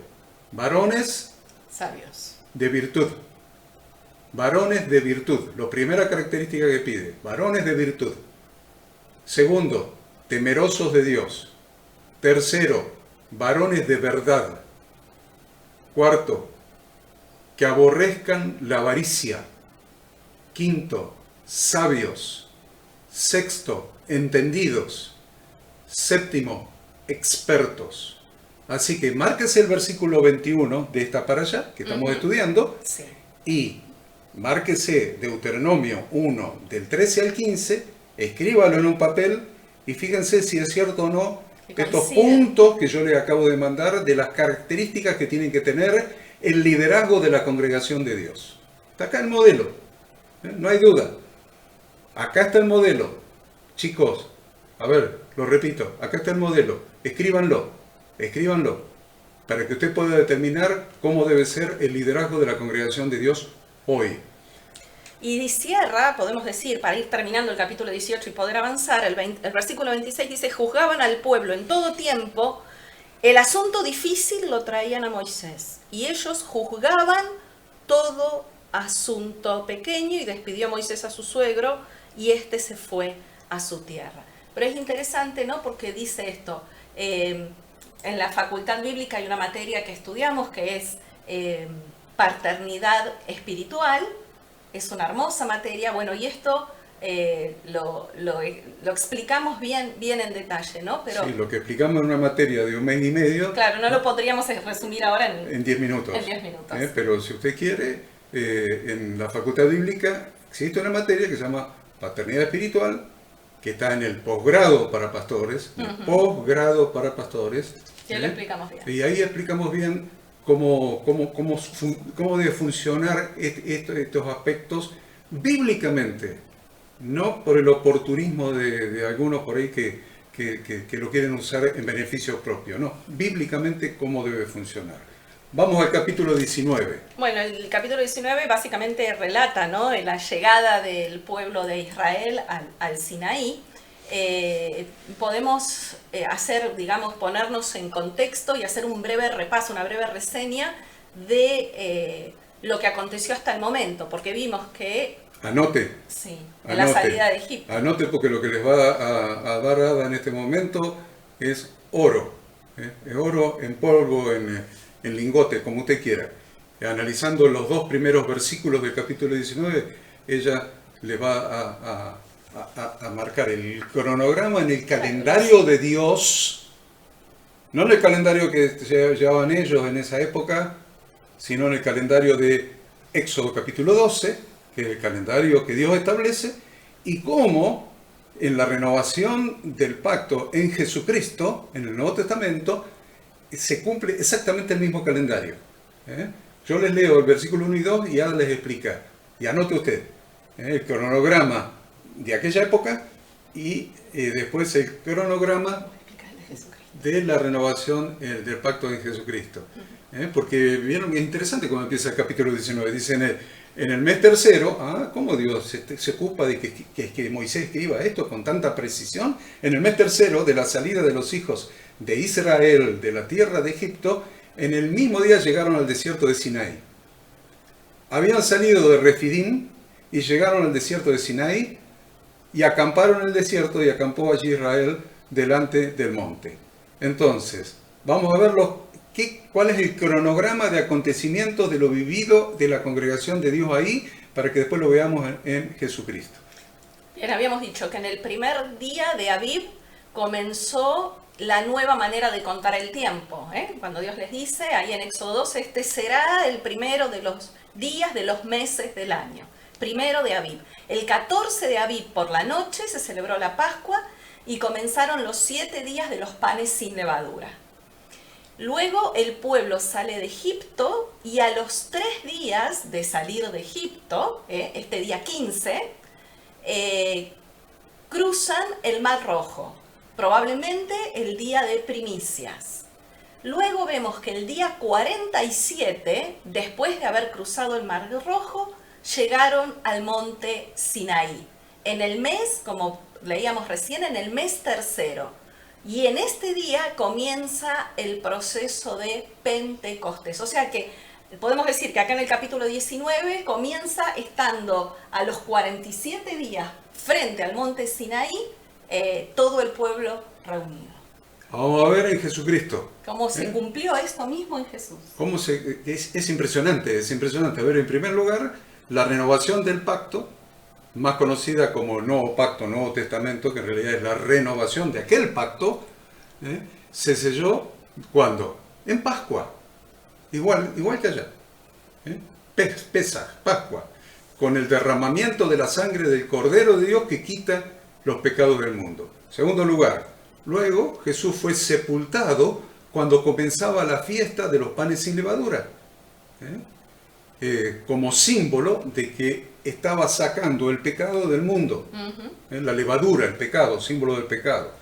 varones sabios de virtud. Varones de virtud. La primera característica que pide, varones de virtud. Segundo, temerosos de Dios. Tercero, varones de verdad. Cuarto, que aborrezcan la avaricia. Quinto, sabios. Sexto, entendidos. Séptimo, expertos. Así que márquese el versículo 21 de esta parasha que estamos estudiando, y márquese Deuteronomio 1 del 13 al 15, escríbalo en un papel y fíjense si es cierto o no estos puntos que yo le acabo de mandar de las características que tienen que tener el liderazgo de la congregación de Dios. Está acá el modelo, no hay duda. Acá está el modelo. Chicos, a ver, lo repito, acá está el modelo. Escríbanlo, para que usted pueda determinar cómo debe ser el liderazgo de la congregación de Dios hoy. Y cierra, podemos decir, para ir terminando el capítulo 18 y poder avanzar, el versículo 26 dice, juzgaban al pueblo en todo tiempo, el asunto difícil lo traían a Moisés, y ellos juzgaban todo asunto pequeño, y despidió Moisés a su suegro, y este se fue a su tierra. Pero es interesante, ¿no? Porque dice esto, en la facultad bíblica hay una materia que estudiamos que es paternidad espiritual. Es una hermosa materia, bueno, y esto lo explicamos bien en detalle, ¿no? Pero, sí, lo que explicamos en una materia de un mes y medio... Claro, no lo podríamos resumir ahora en 10 minutos. En 10 minutos. Pero si usted quiere, en la facultad bíblica existe una materia que se llama paternidad espiritual, que está en el posgrado para pastores, posgrado para pastores. Ya lo explicamos bien. Y ahí explicamos bien cómo debe funcionar estos aspectos bíblicamente, no por el oportunismo de algunos por ahí que lo quieren usar en beneficio propio, no, bíblicamente cómo debe funcionar. Vamos al capítulo 19. Bueno, el capítulo 19 básicamente relata, ¿no?, la llegada del pueblo de Israel al Sinaí. Podemos hacer, digamos, ponernos en contexto y hacer un breve repaso, una breve reseña de lo que aconteció hasta el momento, porque vimos que... Anote. Sí, de la salida de Egipto. Anote, porque lo que les va a dar Ada en este momento es oro. Es oro en polvo, en lingote, como usted quiera. Analizando los dos primeros versículos del capítulo 19, ella le va a marcar el cronograma en el calendario de Dios, no en el calendario que llevaban ellos en esa época, sino en el calendario de Éxodo capítulo 12, que es el calendario que Dios establece, y cómo en la renovación del pacto en Jesucristo, en el Nuevo Testamento, se cumple exactamente el mismo calendario. Yo les leo el versículo 1 y 2 y ya les explica. Y anote usted el cronograma de aquella época y después el cronograma de la renovación del pacto en Jesucristo. Porque vieron, es interesante cuando empieza el capítulo 19. Dice en el mes tercero, ¿cómo Dios se ocupa de que Moisés escriba esto con tanta precisión? En el mes tercero de la salida de los hijos de Israel de la tierra de Egipto, en el mismo día llegaron al desierto de Sinaí. Habían salido de Refidim y llegaron al desierto de Sinaí y acamparon en el desierto y acampó allí Israel delante del monte. Entonces, vamos a ver cuál es el cronograma de acontecimientos de lo vivido de la congregación de Dios ahí, para que después lo veamos en Jesucristo. Bien, habíamos dicho que en el primer día de Aviv comenzó la nueva manera de contar el tiempo. Cuando Dios les dice, ahí en Éxodo 12, este será el primero de los días de los meses del año. Primero de Aviv. El 14 de Aviv por la noche se celebró la Pascua y comenzaron los 7 días de los panes sin levadura. Luego el pueblo sale de Egipto y a los 3 días de salir de Egipto, este día 15, cruzan el Mar Rojo, probablemente el día de primicias. Luego vemos que el día 47, después de haber cruzado el Mar Rojo, llegaron al monte Sinaí. En el mes, como leíamos recién, en el mes tercero. Y en este día comienza el proceso de Pentecostés. O sea que podemos decir que acá en el capítulo 19 comienza estando a los 47 días frente al monte Sinaí, todo el pueblo reunido. Vamos a ver en Jesucristo. ¿Cómo se cumplió esto mismo en Jesús? Es impresionante, es impresionante. A ver, en primer lugar, la renovación del pacto, más conocida como Nuevo Pacto, Nuevo Testamento, que en realidad es la renovación de aquel pacto, se selló, ¿cuándo? En Pascua, igual que allá. Pesaj, Pascua, con el derramamiento de la sangre del Cordero de Dios que quita los pecados del mundo. Segundo lugar, luego Jesús fue sepultado cuando comenzaba la fiesta de los panes sin levadura, como símbolo de que estaba sacando el pecado del mundo. La levadura, el pecado, símbolo del pecado.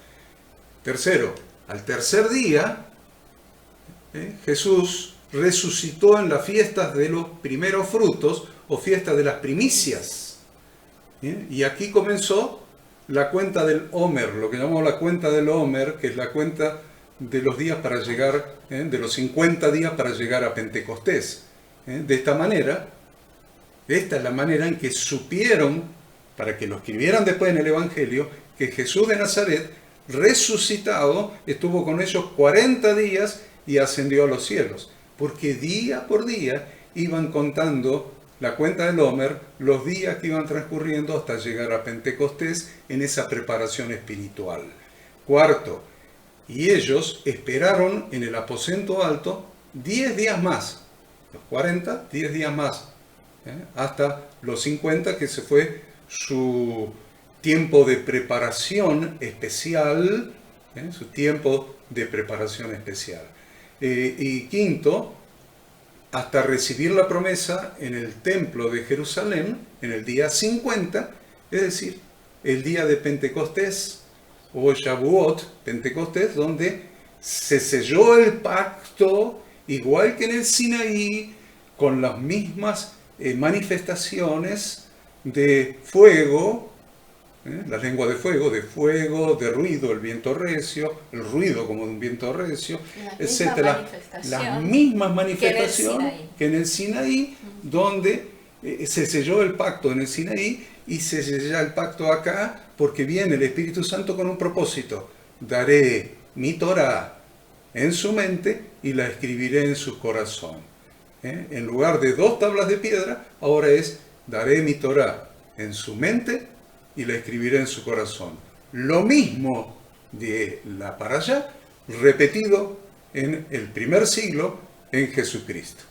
Tercero, al tercer día, Jesús resucitó en las fiestas de los primeros frutos o fiestas de las primicias. Y aquí comenzó la cuenta del Homer, lo que llamamos la cuenta del Homer, que es la cuenta de los días para llegar, de los 50 días para llegar a Pentecostés. De esta manera, esta es la manera en que supieron, para que lo escribieran después en el Evangelio, que Jesús de Nazaret, resucitado, estuvo con ellos 40 días y ascendió a los cielos. Porque día por día iban contando la cuenta del Homer, los días que iban transcurriendo hasta llegar a Pentecostés en esa preparación espiritual. Cuarto, y ellos esperaron en el aposento alto 10 días más. Los 40, 10 días más. Hasta los 50, que se fue su tiempo de preparación especial, su tiempo de preparación especial. Y quinto, hasta recibir la promesa en el templo de Jerusalén, en el día 50, es decir, el día de Pentecostés, o Shavuot, Pentecostés, donde se selló el pacto, igual que en el Sinaí, con las mismas manifestaciones de fuego, la lengua de fuego, de ruido, el viento recio, el ruido como de un viento recio, etc. Las mismas manifestaciones que en el Sinaí, donde se selló el pacto en el Sinaí y se sella el pacto acá, porque viene el Espíritu Santo con un propósito. Daré mi Torá en su mente y la escribiré en su corazón. En lugar de 2 tablas de piedra, ahora es, daré mi Torá en su mente y la escribiré en su corazón. Lo mismo de la para allá, repetido en el primer siglo en Jesucristo.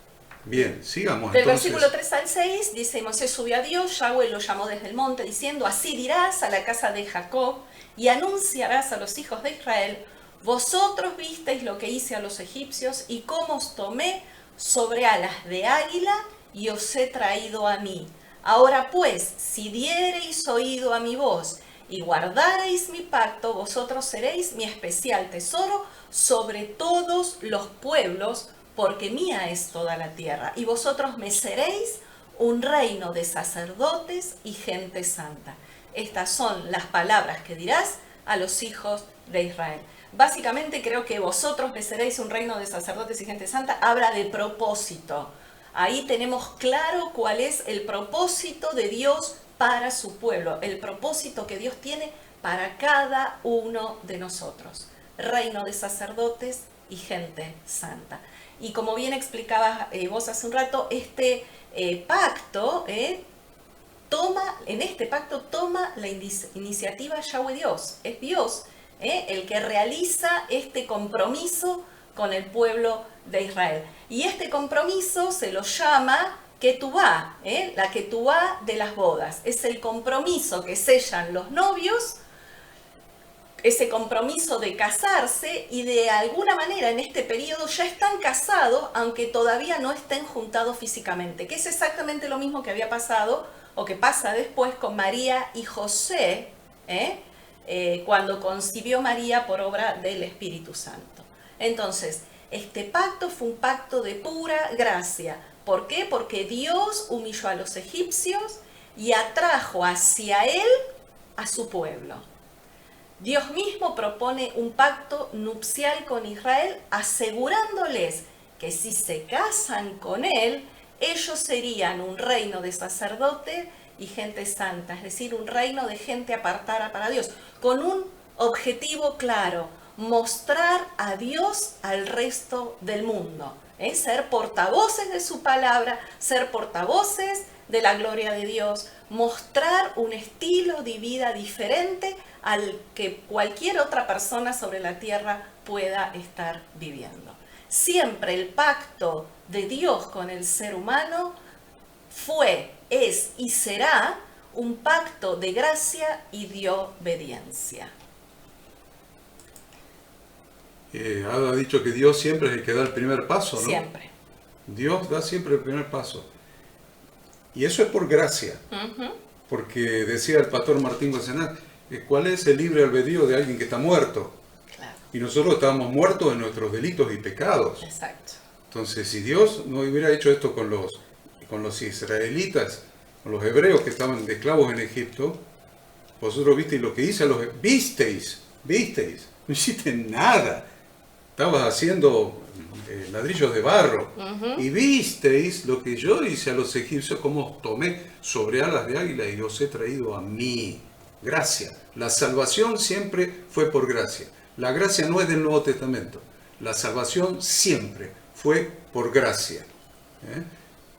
Bien, sigamos Del entonces. versículo 3 al 6 dice, Moisés subió a Dios, Yahweh lo llamó desde el monte, diciendo, así dirás a la casa de Jacob y anunciarás a los hijos de Israel, vosotros visteis lo que hice a los egipcios y cómo os tomé sobre alas de águila y os he traído a mí. Ahora pues, si diereis oído a mi voz y guardareis mi pacto, vosotros seréis mi especial tesoro sobre todos los pueblos, porque mía es toda la tierra, y vosotros me seréis un reino de sacerdotes y gente santa. Estas son las palabras que dirás a los hijos de Israel. Básicamente creo que vosotros me seréis un reino de sacerdotes y gente santa, habla de propósito. Ahí tenemos claro cuál es el propósito de Dios para su pueblo, el propósito que Dios tiene para cada uno de nosotros. Reino de sacerdotes y gente santa. Y como bien explicabas vos hace un rato, este pacto, en este pacto toma la iniciativa Yahweh Dios. Es Dios el que realiza este compromiso con el pueblo de Israel. Y este compromiso se lo llama Ketubá, la Ketubá de las bodas. Es el compromiso que sellan los novios, ese compromiso de casarse, y de alguna manera en este periodo ya están casados, aunque todavía no estén juntados físicamente, que es exactamente lo mismo que había pasado o que pasa después con María y José, cuando concibió María por obra del Espíritu Santo. Entonces, este pacto fue un pacto de pura gracia. ¿Por qué? Porque Dios humilló a los egipcios y atrajo hacia él a su pueblo. Dios mismo propone un pacto nupcial con Israel, asegurándoles que si se casan con él, ellos serían un reino de sacerdotes y gente santa, es decir, un reino de gente apartada para Dios, con un objetivo claro: mostrar a Dios al resto del mundo, ser portavoces de su palabra, ser portavoces de la gloria de Dios, mostrar un estilo de vida diferente al que cualquier otra persona sobre la tierra pueda estar viviendo. Siempre el pacto de Dios con el ser humano fue, es y será un pacto de gracia y de obediencia. Ha dicho que Dios siempre es el que da el primer paso, ¿no? Siempre. Dios da siempre el primer paso. Y eso es por gracia. Porque decía el pastor Martín Bacena, ¿cuál es el libre albedrío de alguien que está muerto? Claro. Y nosotros estábamos muertos en nuestros delitos y pecados. Exacto. Entonces, si Dios no hubiera hecho esto con los israelitas, con los hebreos que estaban de esclavos en Egipto, vosotros visteis lo que hice a los... Visteis, no hiciste nada. Estabas haciendo ladrillos de barro. Y visteis lo que yo hice a los egipcios, como os tomé sobre alas de águila y os he traído a mí. Gracia. La salvación siempre fue por gracia. La gracia no es del Nuevo Testamento. La salvación siempre fue por gracia.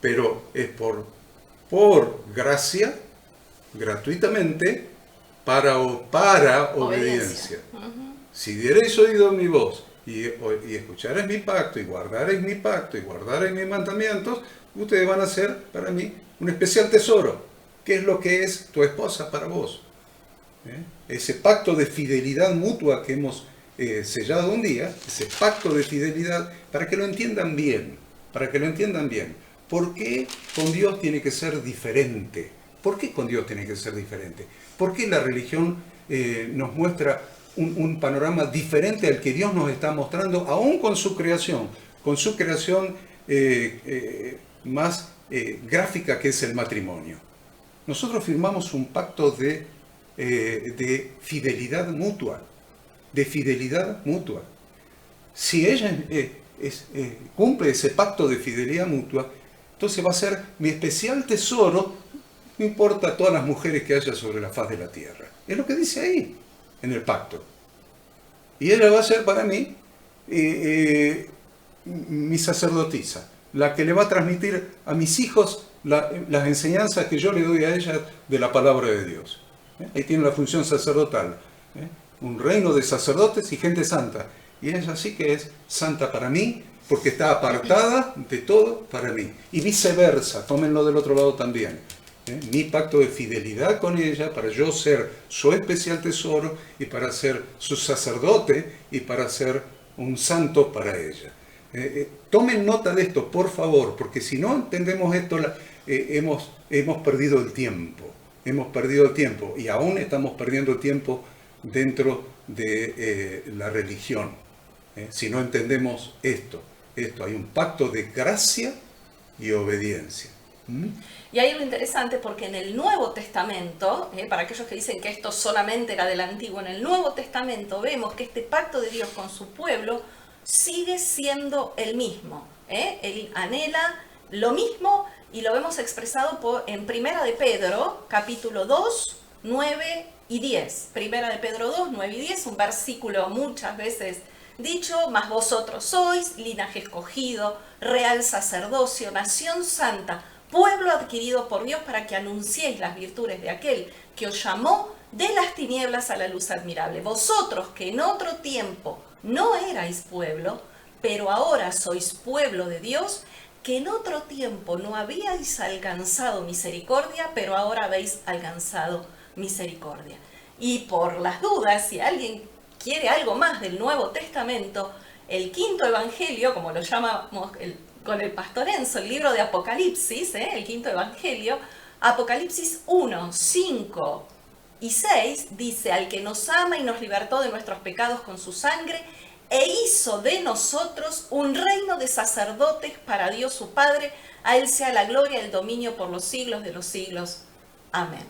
Pero es por gracia, gratuitamente, para obediencia. Si diereis oído a mi voz y escucharéis mi pacto y guardaréis mi pacto y guardaréis mis mandamientos, ustedes van a ser para mí un especial tesoro. ¿Qué es lo que es tu esposa para vos? Ese pacto de fidelidad mutua que hemos sellado un día, ese pacto de fidelidad, para que lo entiendan bien, ¿Por qué con Dios tiene que ser diferente? ¿Por qué con Dios tiene que ser diferente? ¿Por qué la religión nos muestra un panorama diferente al que Dios nos está mostrando, aún con su creación más gráfica, que es el matrimonio? Nosotros firmamos un pacto de fidelidad mutua, Si ella cumple ese pacto de fidelidad mutua, entonces va a ser mi especial tesoro, no importa todas las mujeres que haya sobre la faz de la tierra. Es lo que dice ahí, en el pacto. Y ella va a ser para mí mi sacerdotisa, la que le va a transmitir a mis hijos las enseñanzas que yo le doy a ella de la palabra de Dios. Ahí tiene la función sacerdotal. Un reino de sacerdotes y gente santa. Y ella sí que es santa para mí, porque está apartada de todo para mí. Y viceversa, tómenlo del otro lado también. Mi pacto de fidelidad con ella, para yo ser su especial tesoro y para ser su sacerdote y para ser un santo para ella. Tomen nota de esto, por favor, porque si no entendemos esto, hemos perdido el tiempo. Hemos perdido el tiempo y aún estamos perdiendo el tiempo dentro de la religión. Si no entendemos esto, hay un pacto de gracia y obediencia. Y ahí lo interesante, porque en el Nuevo Testamento, para aquellos que dicen que esto solamente era del Antiguo, en el Nuevo Testamento vemos que este pacto de Dios con su pueblo sigue siendo el mismo. Él anhela lo mismo y lo vemos expresado en Primera de Pedro, capítulo 2, 9 y 10. Primera de Pedro 2, 9 y 10, un versículo muchas veces dicho: mas vosotros sois linaje escogido, real sacerdocio, nación santa, pueblo adquirido por Dios, para que anunciéis las virtudes de aquel que os llamó de las tinieblas a la luz admirable. Vosotros que en otro tiempo no erais pueblo, pero ahora sois pueblo de Dios, que en otro tiempo no habíais alcanzado misericordia, pero ahora habéis alcanzado misericordia. Y por las dudas, si alguien quiere algo más del Nuevo Testamento, el quinto evangelio, como lo llamamos con el pastor Enzo, el libro de Apocalipsis, el quinto evangelio, Apocalipsis 1, 5 y 6, dice: al que nos ama y nos libertó de nuestros pecados con su sangre, e hizo de nosotros un reino de sacerdotes para Dios su Padre, a él sea la gloria y el dominio por los siglos de los siglos. Amén.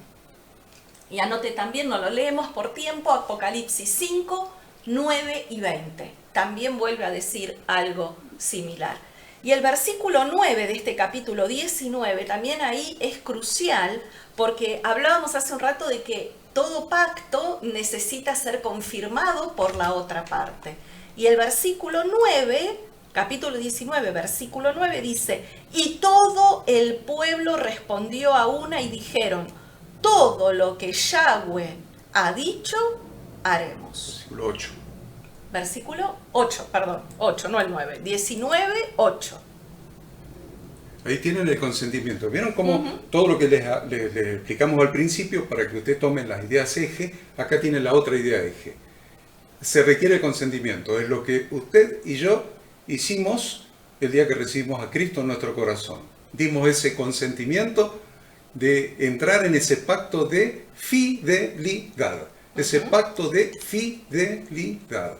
Y anote también, no lo leemos por tiempo, Apocalipsis 5, 9 y 20. También vuelve a decir algo similar. Y el versículo 9 de este capítulo 19 también ahí es crucial, porque hablábamos hace un rato de que todo pacto necesita ser confirmado por la otra parte. Y el versículo 9, capítulo 19, versículo 9 dice: y todo el pueblo respondió a una y dijeron: todo lo que Yahweh ha dicho, haremos. Versículo 8. Versículo 8, perdón, 8, no el 9, 19, 8. Ahí tienen el consentimiento. ¿Vieron cómo todo lo que les explicamos al principio, para que usted tome las ideas eje, acá tiene la otra idea eje? Se requiere consentimiento. Es lo que usted y yo hicimos el día que recibimos a Cristo en nuestro corazón. Dimos ese consentimiento de entrar en ese pacto de fidelidad. Ese pacto de fidelidad.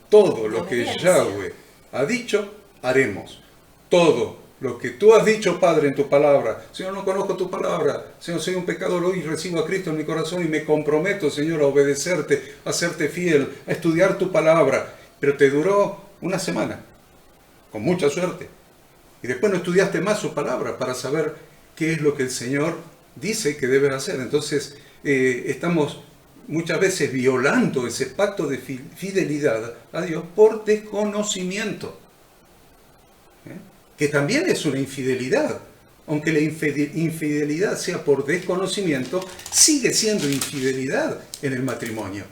Todo lo que Yahweh ha dicho, haremos. Todo lo que tú has dicho, Padre, en tu palabra. Señor, no conozco tu palabra. Señor, soy un pecador hoy, recibo a Cristo en mi corazón y me comprometo, Señor, a obedecerte, a serte fiel, a estudiar tu palabra. Pero te duró una semana, con mucha suerte. Y después no estudiaste más su palabra para saber qué es lo que el Señor dice que debes hacer. Entonces, estamos muchas veces violando ese pacto de fidelidad a Dios por desconocimiento. Que también es una infidelidad. Aunque la infidelidad sea por desconocimiento, sigue siendo infidelidad en el matrimonio.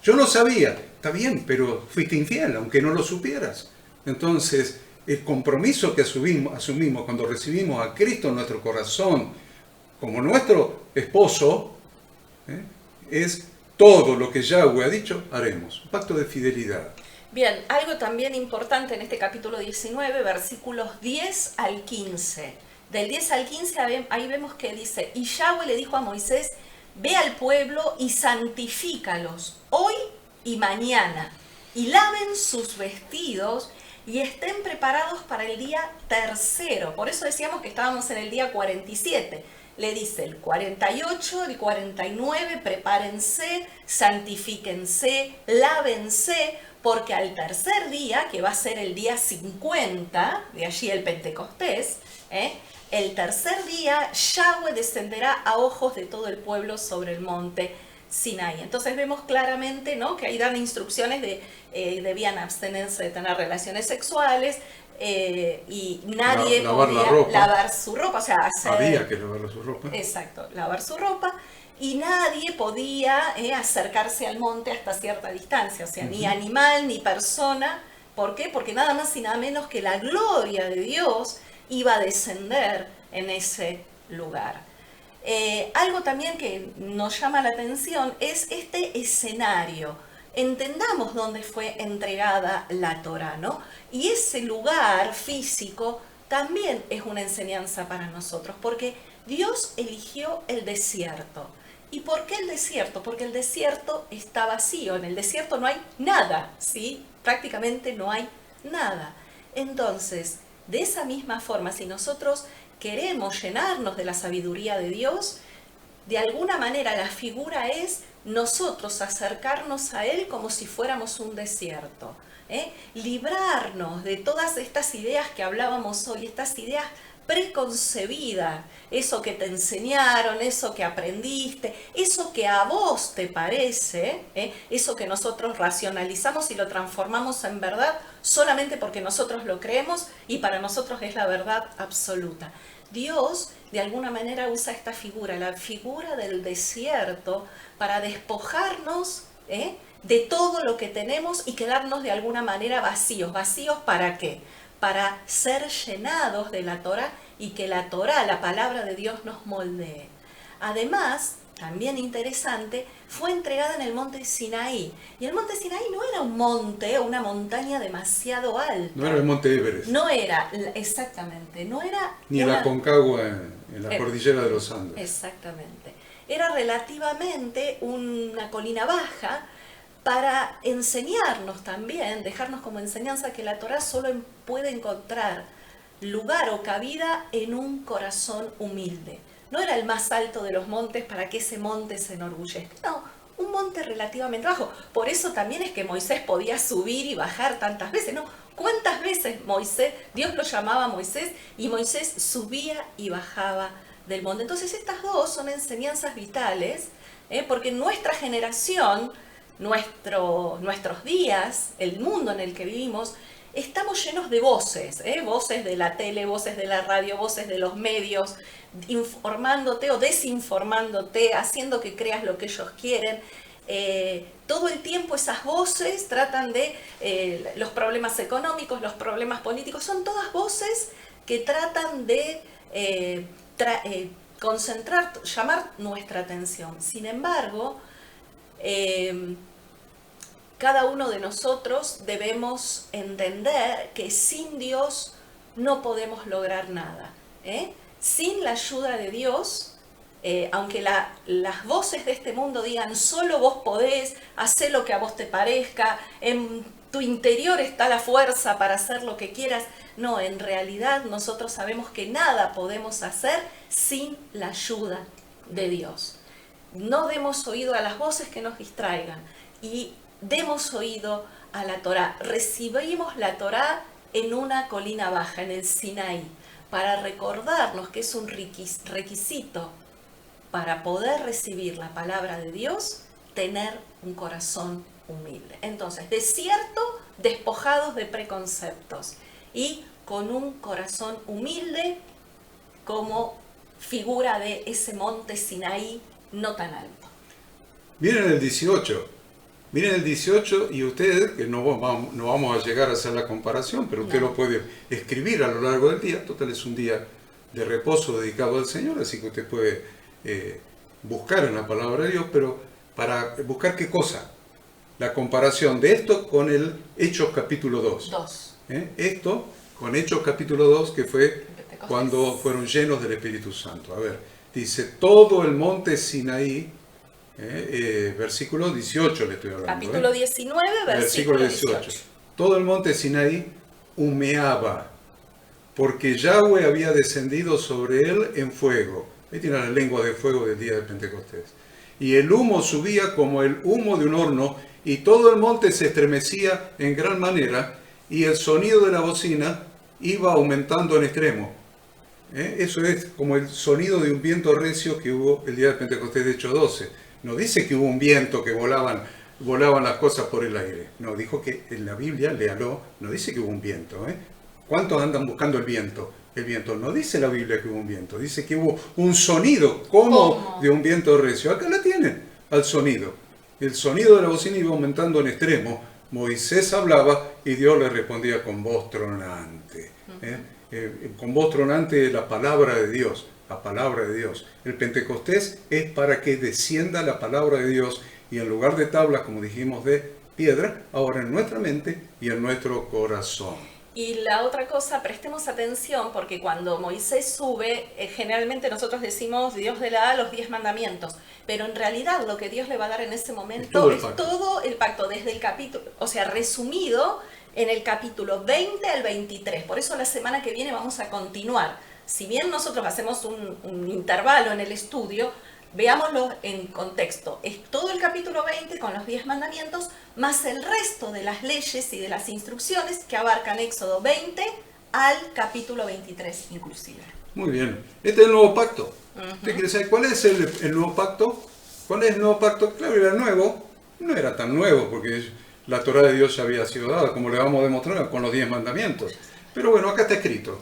Yo no sabía, está bien, pero fuiste infiel, aunque no lo supieras. Entonces, el compromiso que asumimos cuando recibimos a Cristo en nuestro corazón como nuestro esposo, es todo lo que Yahweh ha dicho, haremos. Un pacto de fidelidad. Bien, algo también importante en este capítulo 19, versículos 10 al 15. Del 10 al 15 ahí vemos que dice: y Yahweh le dijo a Moisés: ve al pueblo y santifícalos hoy y mañana, y laven sus vestidos y estén preparados para el día tercero. Por eso decíamos que estábamos en el día 47. Le dice el 48, el 49, prepárense, santifíquense, lávense, porque al tercer día, que va a ser el día 50, de allí el Pentecostés, el tercer día Yahweh descenderá a ojos de todo el pueblo sobre el monte Sinaí. Entonces vemos claramente, ¿no?, que ahí dan instrucciones de debían abstenerse de tener relaciones sexuales, y nadie lavar la podía ropa. lavar su ropa, o sea, hacer... Había que lavar su ropa. Exacto, lavar su ropa, y nadie podía acercarse al monte hasta cierta distancia, o sea, ni animal ni persona. ¿Por qué? Porque nada más y nada menos que la gloria de Dios iba a descender en ese lugar. Algo también que nos llama la atención es este escenario. Entendamos dónde fue entregada la Torá, ¿no? Y ese lugar físico también es una enseñanza para nosotros, porque Dios eligió el desierto. ¿Y por qué el desierto? Porque el desierto está vacío, en el desierto no hay nada, ¿sí? Prácticamente no hay nada. Entonces, de esa misma forma, si nosotros queremos llenarnos de la sabiduría de Dios, de alguna manera la figura es nosotros acercarnos a Él como si fuéramos un desierto, librarnos de todas estas ideas que hablábamos hoy, estas ideas preconcebidas, eso que te enseñaron, eso que aprendiste, eso que a vos te parece, eso que nosotros racionalizamos y lo transformamos en verdad solamente porque nosotros lo creemos y para nosotros es la verdad absoluta. Dios de alguna manera usa esta figura, la figura del desierto, para despojarnos de todo lo que tenemos y quedarnos de alguna manera vacíos. ¿Vacíos para qué? Para ser llenados de la Torá y que la Torá, la palabra de Dios, nos moldee. Además, también interesante, fue entregada en el monte Sinaí. Y el monte Sinaí no era un monte o una montaña demasiado alta. No era el monte Everest. No era, exactamente, no era... Ni la Aconcagua en la cordillera de los Andes. Exactamente. Era relativamente una colina baja, para enseñarnos también, dejarnos como enseñanza que la Torá solo puede encontrar lugar o cabida en un corazón humilde. No era el más alto de los montes para que ese monte se enorgullezca. No, un monte relativamente bajo. Por eso también es que Moisés podía subir y bajar tantas veces, ¿no? ¿Cuántas veces Dios lo llamaba a Moisés y Moisés subía y bajaba del monte? Entonces estas dos son enseñanzas vitales, porque nuestra generación, nuestros días, el mundo en el que vivimos, estamos llenos de voces, voces de la tele, voces de la radio, voces de los medios, informándote o desinformándote, haciendo que creas lo que ellos quieren. Todo el tiempo esas voces tratan de los problemas económicos, los problemas políticos, son todas voces que tratan de concentrar, llamar nuestra atención. Sin embargo, cada uno de nosotros debemos entender que sin Dios no podemos lograr nada. Sin la ayuda de Dios, aunque las voces de este mundo digan solo vos podés, hacer lo que a vos te parezca, en tu interior está la fuerza para hacer lo que quieras, no, en realidad nosotros sabemos que nada podemos hacer sin la ayuda de Dios. No demos oído a las voces que nos distraigan y demos oído a la Torá. Recibimos la Torá en una colina baja, en el Sinaí, para recordarnos que es un requisito para poder recibir la palabra de Dios, tener un corazón humilde. Entonces, desierto, despojados de preconceptos y con un corazón humilde como figura de ese monte Sinaí no tan alto. Miren el 18. Miren el 18 y usted, que no vamos a llegar a hacer la comparación, pero usted lo puede escribir a lo largo del día. Total, es un día de reposo dedicado al Señor, así que usted puede buscar en la palabra de Dios, pero para buscar ¿qué cosa? La comparación de esto con el Hechos capítulo 2. Esto con Hechos capítulo 2, que fue cuando fueron llenos del Espíritu Santo. A ver, dice, todo el monte Sinaí, versículo 18 le estoy hablando. Capítulo 19, versículo 18. Todo el monte Sinaí humeaba, porque Yahweh había descendido sobre él en fuego. Ahí tiene la lengua de fuego del día de Pentecostés. Y el humo subía como el humo de un horno, y todo el monte se estremecía en gran manera, y el sonido de la bocina iba aumentando en extremo. Eso es como el sonido de un viento recio que hubo el día de Pentecostés de Hechos 12. No dice que hubo un viento que volaban las cosas por el aire. No, dijo que en la Biblia, léalo, no dice que hubo un viento. ¿Cuántos andan buscando el viento? El viento no dice la Biblia que hubo un viento, dice que hubo un sonido como de un viento recio. Acá la tienen, al sonido. El sonido de la bocina iba aumentando en extremo. Moisés hablaba y Dios le respondía con voz tronante. Con voz tronante la palabra de Dios, la palabra de Dios. El Pentecostés es para que descienda la palabra de Dios y en lugar de tablas, como dijimos, de piedra, ahora en nuestra mente y en nuestro corazón. Y la otra cosa, prestemos atención, porque cuando Moisés sube, generalmente nosotros decimos Dios le da los 10 mandamientos, pero en realidad lo que Dios le va a dar en ese momento es todo el pacto, desde el capítulo, o sea, resumido en el capítulo 20 al 23. Por eso la semana que viene vamos a continuar. Si bien nosotros hacemos un intervalo en el estudio, veámoslo en contexto. Es todo el capítulo 20 con los 10 mandamientos, más el resto de las leyes y de las instrucciones que abarcan Éxodo 20 al capítulo 23 inclusive. Muy bien. Este es el nuevo pacto. ¿Usted quiere saber cuál es el nuevo pacto? ¿Cuál es el nuevo pacto? Claro, era nuevo. No era tan nuevo porque la Torá de Dios ya había sido dada, como le vamos a demostrar con los 10 mandamientos. Pero bueno, acá está escrito.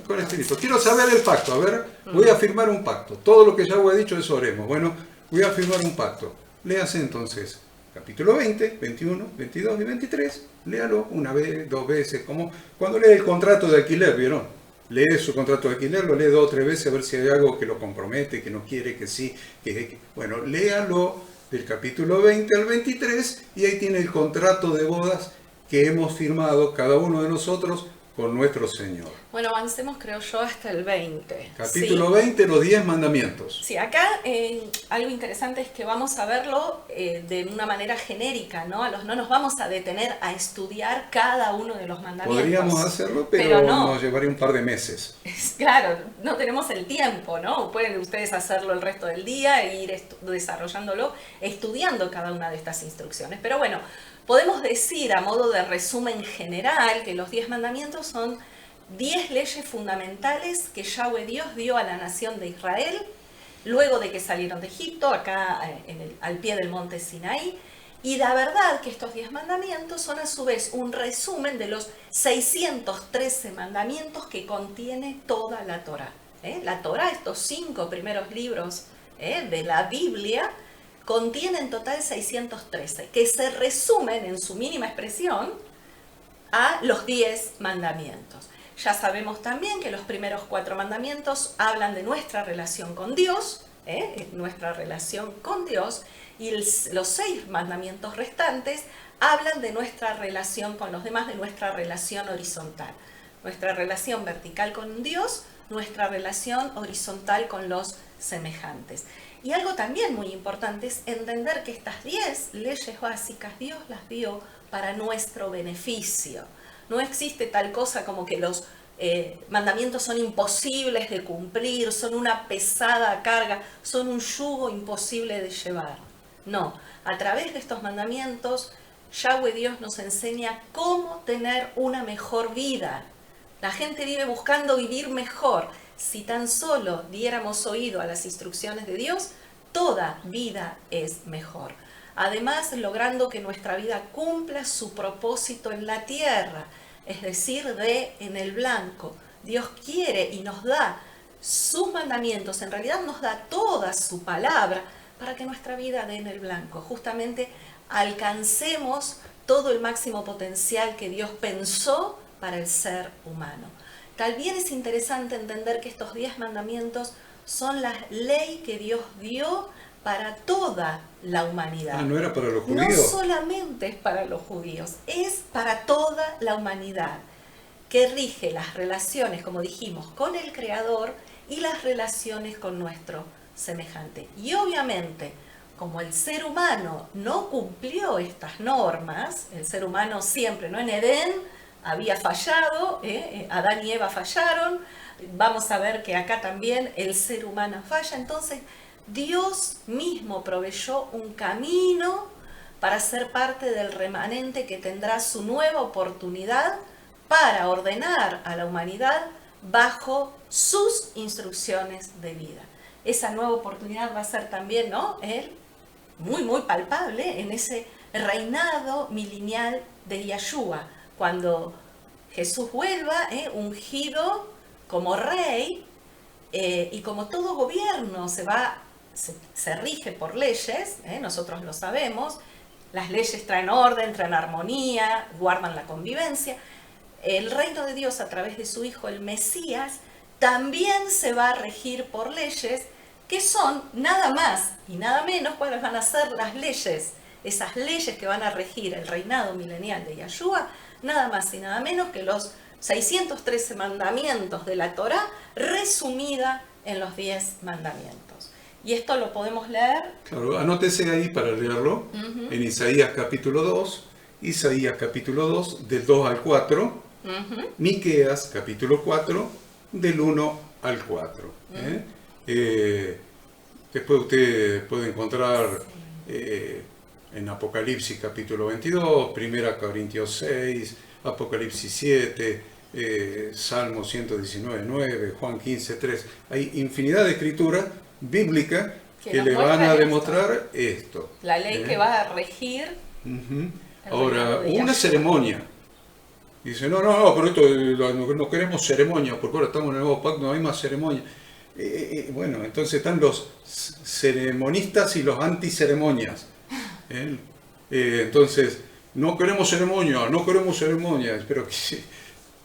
Con escrito. Quiero saber el pacto. A ver, voy a firmar un pacto. Todo lo que ya he dicho, eso haremos. Bueno, voy a firmar un pacto. Léase entonces capítulo 20, 21, 22 y 23. Léalo una vez, dos veces. Como cuando lee el contrato de alquiler, ¿vieron? Lee su contrato de alquiler, lo lee 2 o 3 veces a ver si hay algo que lo compromete, que no quiere, que sí. Bueno, léalo del capítulo 20 al 23 y ahí tiene el contrato de bodas que hemos firmado cada uno de nosotros con nuestro Señor. Bueno, avancemos creo yo hasta el 20. Capítulo 20, los 10 mandamientos. Sí, acá algo interesante es que vamos a verlo de una manera genérica, ¿no? No nos vamos a detener a estudiar cada uno de los mandamientos. Podríamos hacerlo, pero no. Nos llevaría un par de meses. Claro, no tenemos el tiempo, ¿no? Pueden ustedes hacerlo el resto del día e ir desarrollándolo, estudiando cada una de estas instrucciones. Pero bueno, podemos decir a modo de resumen general que los 10 mandamientos son 10 leyes fundamentales que Yahweh Dios dio a la nación de Israel luego de que salieron de Egipto, acá al pie del monte Sinaí. Y la verdad que estos 10 mandamientos son a su vez un resumen de los 613 mandamientos que contiene toda la Torá. La Torá, estos 5 primeros libros de la Biblia, contiene en total 613, que se resumen en su mínima expresión a los 10 mandamientos. Ya sabemos también que los primeros 4 mandamientos hablan de nuestra relación con Dios, nuestra relación con Dios, y los 6 mandamientos restantes hablan de nuestra relación con los demás, de nuestra relación horizontal. Nuestra relación vertical con Dios, nuestra relación horizontal con los semejantes. Y algo también muy importante es entender que estas 10 leyes básicas Dios las dio para nuestro beneficio. No existe tal cosa como que los mandamientos son imposibles de cumplir, son una pesada carga, son un yugo imposible de llevar. No, a través de estos mandamientos, Yahweh Dios nos enseña cómo tener una mejor vida. La gente vive buscando vivir mejor. Si tan solo diéramos oído a las instrucciones de Dios, toda vida es mejor. Además, logrando que nuestra vida cumpla su propósito en la tierra, es decir, en el blanco. Dios quiere y nos da sus mandamientos, en realidad nos da toda su palabra para que nuestra vida dé en el blanco. Justamente alcancemos todo el máximo potencial que Dios pensó para el ser humano. También es interesante entender que estos 10 mandamientos son la ley que Dios dio para toda la humanidad. No era para los judíos. No solamente es para los judíos, es para toda la humanidad, que rige las relaciones, como dijimos, con el Creador y las relaciones con nuestro semejante. Y obviamente, como el ser humano no cumplió estas normas, el ser humano siempre, ¿no? En Edén había fallado, Adán y Eva fallaron, vamos a ver que acá también el ser humano falla, entonces Dios mismo proveyó un camino para ser parte del remanente que tendrá su nueva oportunidad para ordenar a la humanidad bajo sus instrucciones de vida. Esa nueva oportunidad va a ser también, ¿no?, el muy, muy palpable en ese reinado milenial de Yahshua, cuando Jesús vuelva, ungido como rey, y como todo gobierno se rige por leyes, nosotros lo sabemos, las leyes traen orden, traen armonía, guardan la convivencia. El reino de Dios a través de su Hijo, el Mesías, también se va a regir por leyes que son nada más y nada menos cuáles van a ser las leyes, esas leyes que van a regir el reinado milenial de Yahshua, nada más y nada menos que los 613 mandamientos de la Torá, resumida en los 10 mandamientos. Y esto lo podemos leer. Claro, anótese ahí para leerlo, en Isaías capítulo 2, Isaías capítulo 2, del 2 al 4, Miqueas capítulo 4, del 1 al 4. Después usted puede encontrar en Apocalipsis capítulo 22, 1 Corintios 6, Apocalipsis 7, Salmo 119, 9, Juan 15, 3. Hay infinidad de escrituras bíblicas que le van a demostrar esto. La ley que va a regir. Ahora, una ceremonia. Dice, no, pero esto no queremos ceremonia, porque ahora estamos en el nuevo pacto, no hay más ceremonia. Bueno, entonces están los ceremonistas y los anticeremonias. Entonces, no queremos ceremonias, pero que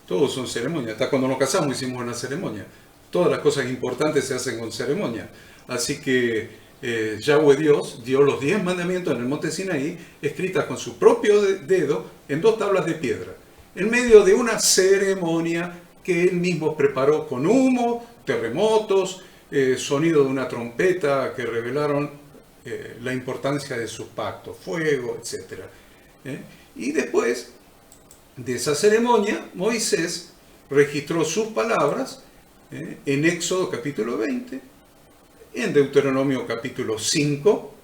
todos son ceremonias. Hasta cuando nos casamos hicimos una ceremonia. Todas las cosas importantes se hacen con ceremonia. Así que Yahweh Dios dio los 10 mandamientos en el monte Sinaí, escritas con su propio dedo en 2 tablas de piedra, en medio de una ceremonia que él mismo preparó con humo, terremotos, sonido de una trompeta que revelaron la importancia de sus pactos, fuego, etc. Y después de esa ceremonia, Moisés registró sus palabras en Éxodo capítulo 20, en Deuteronomio capítulo 5.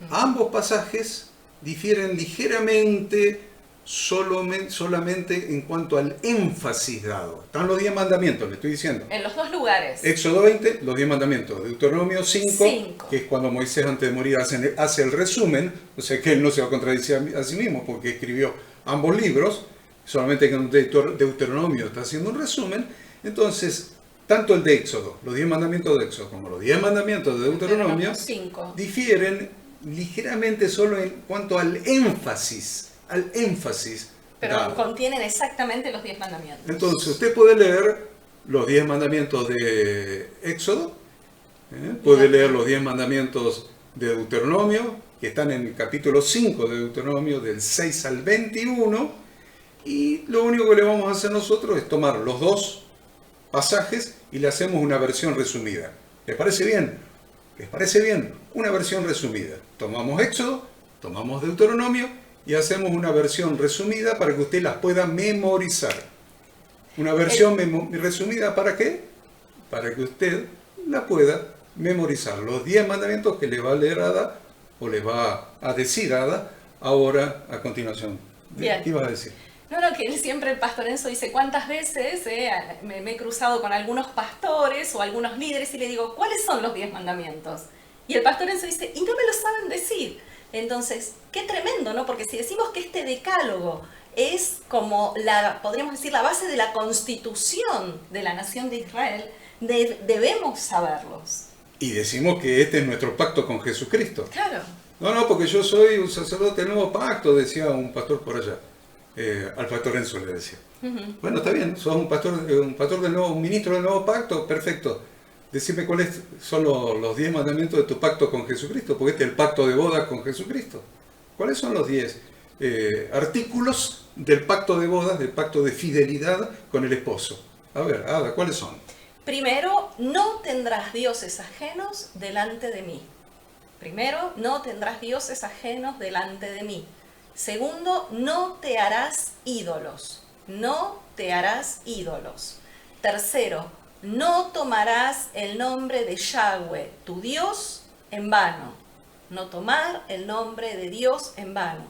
Ambos pasajes difieren ligeramente solamente en cuanto al énfasis dado. Están los 10 mandamientos, le estoy diciendo. En los 2 lugares. Éxodo 20, los 10 mandamientos. Deuteronomio 5, que es cuando Moisés antes de morir hace el resumen, o sea que él no se va a contradecir a sí mismo porque escribió ambos libros, solamente que en Deuteronomio está haciendo un resumen. Entonces, tanto el de Éxodo, los 10 mandamientos de Éxodo, como los 10 mandamientos de Deuteronomio, difieren ligeramente solo en cuanto al énfasis. Pero dado. Contienen exactamente los 10 mandamientos. Entonces, usted puede leer los 10 mandamientos de Éxodo, puede leer los 10 mandamientos de Deuteronomio, que están en el capítulo 5 de Deuteronomio, del 6 al 21, y lo único que le vamos a hacer nosotros es tomar los 2 pasajes y le hacemos una versión resumida. ¿Les parece bien? ¿Les parece bien? Una versión resumida. Tomamos Éxodo, tomamos Deuteronomio y hacemos una versión resumida para que usted las pueda memorizar. Una versión resumida, ¿para qué? Para que usted la pueda memorizar. Los 10 mandamientos que le va a leer Ada, o le va a decir Ada, ahora a continuación. Bien. ¿Qué ibas a decir? No, que él siempre, el pastor Enzo dice, ¿cuántas veces me he cruzado con algunos pastores o algunos líderes y le digo, ¿cuáles son los 10 mandamientos? Y el pastor Enzo dice, y no me lo saben decir. Entonces, qué tremendo, ¿no? Porque si decimos que este decálogo es como podríamos decir, la base de la constitución de la nación de Israel, debemos saberlos. Y decimos que este es nuestro pacto con Jesucristo. Claro. No, porque yo soy un sacerdote del nuevo pacto, decía un pastor por allá. Al pastor Enzo le decía. Bueno, está bien, sos un pastor del nuevo, un ministro del nuevo pacto, perfecto. Decime cuáles son los 10 mandamientos de tu pacto con Jesucristo, porque este es el pacto de boda con Jesucristo. ¿Cuáles son los 10 artículos del pacto de bodas, del pacto de fidelidad con el esposo? A ver, Ada, ¿cuáles son? Primero, no tendrás dioses ajenos delante de mí. Primero, no tendrás dioses ajenos delante de mí. Segundo, no te harás ídolos. No te harás ídolos. Tercero, no tomarás el nombre de Yahweh, tu Dios, en vano. No tomar el nombre de Dios en vano.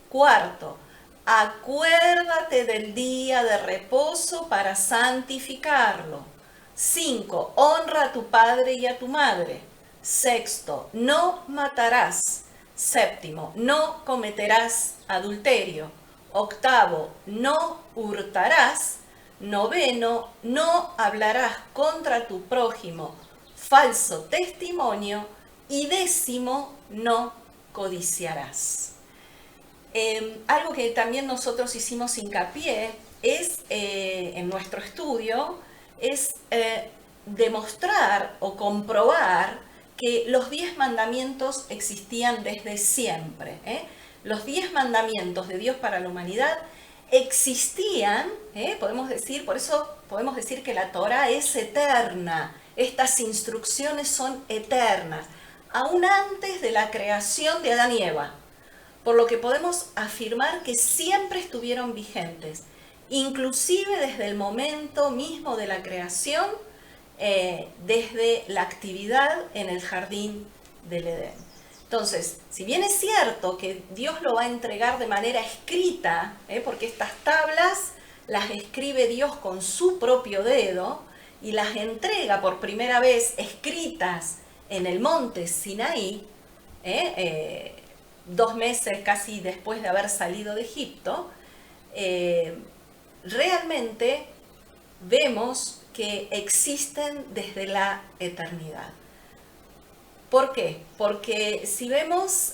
Cuarto, acuérdate del día de reposo para santificarlo. 5. Honra a tu padre y a tu madre. Sexto, no matarás. Séptimo, no cometerás adulterio. Octavo, no hurtarás. Noveno, no hablarás contra tu prójimo falso testimonio. Y décimo, no codiciarás. Algo que también nosotros hicimos hincapié es, en nuestro estudio, es demostrar o comprobar que los 10 mandamientos existían desde siempre. Los 10 mandamientos de Dios para la humanidad existían, podemos decir, por eso podemos decir que la Torá es eterna. Estas instrucciones son eternas, aún antes de la creación de Adán y Eva. Por lo que podemos afirmar que siempre estuvieron vigentes, inclusive desde el momento mismo de la creación, desde la actividad en el jardín del Edén. Entonces, si bien es cierto que Dios lo va a entregar de manera escrita, porque estas tablas las escribe Dios con su propio dedo y las entrega por primera vez escritas en el monte Sinaí, 2 meses casi después de haber salido de Egipto, realmente vemos que existen desde la eternidad. ¿Por qué? Porque si vemos,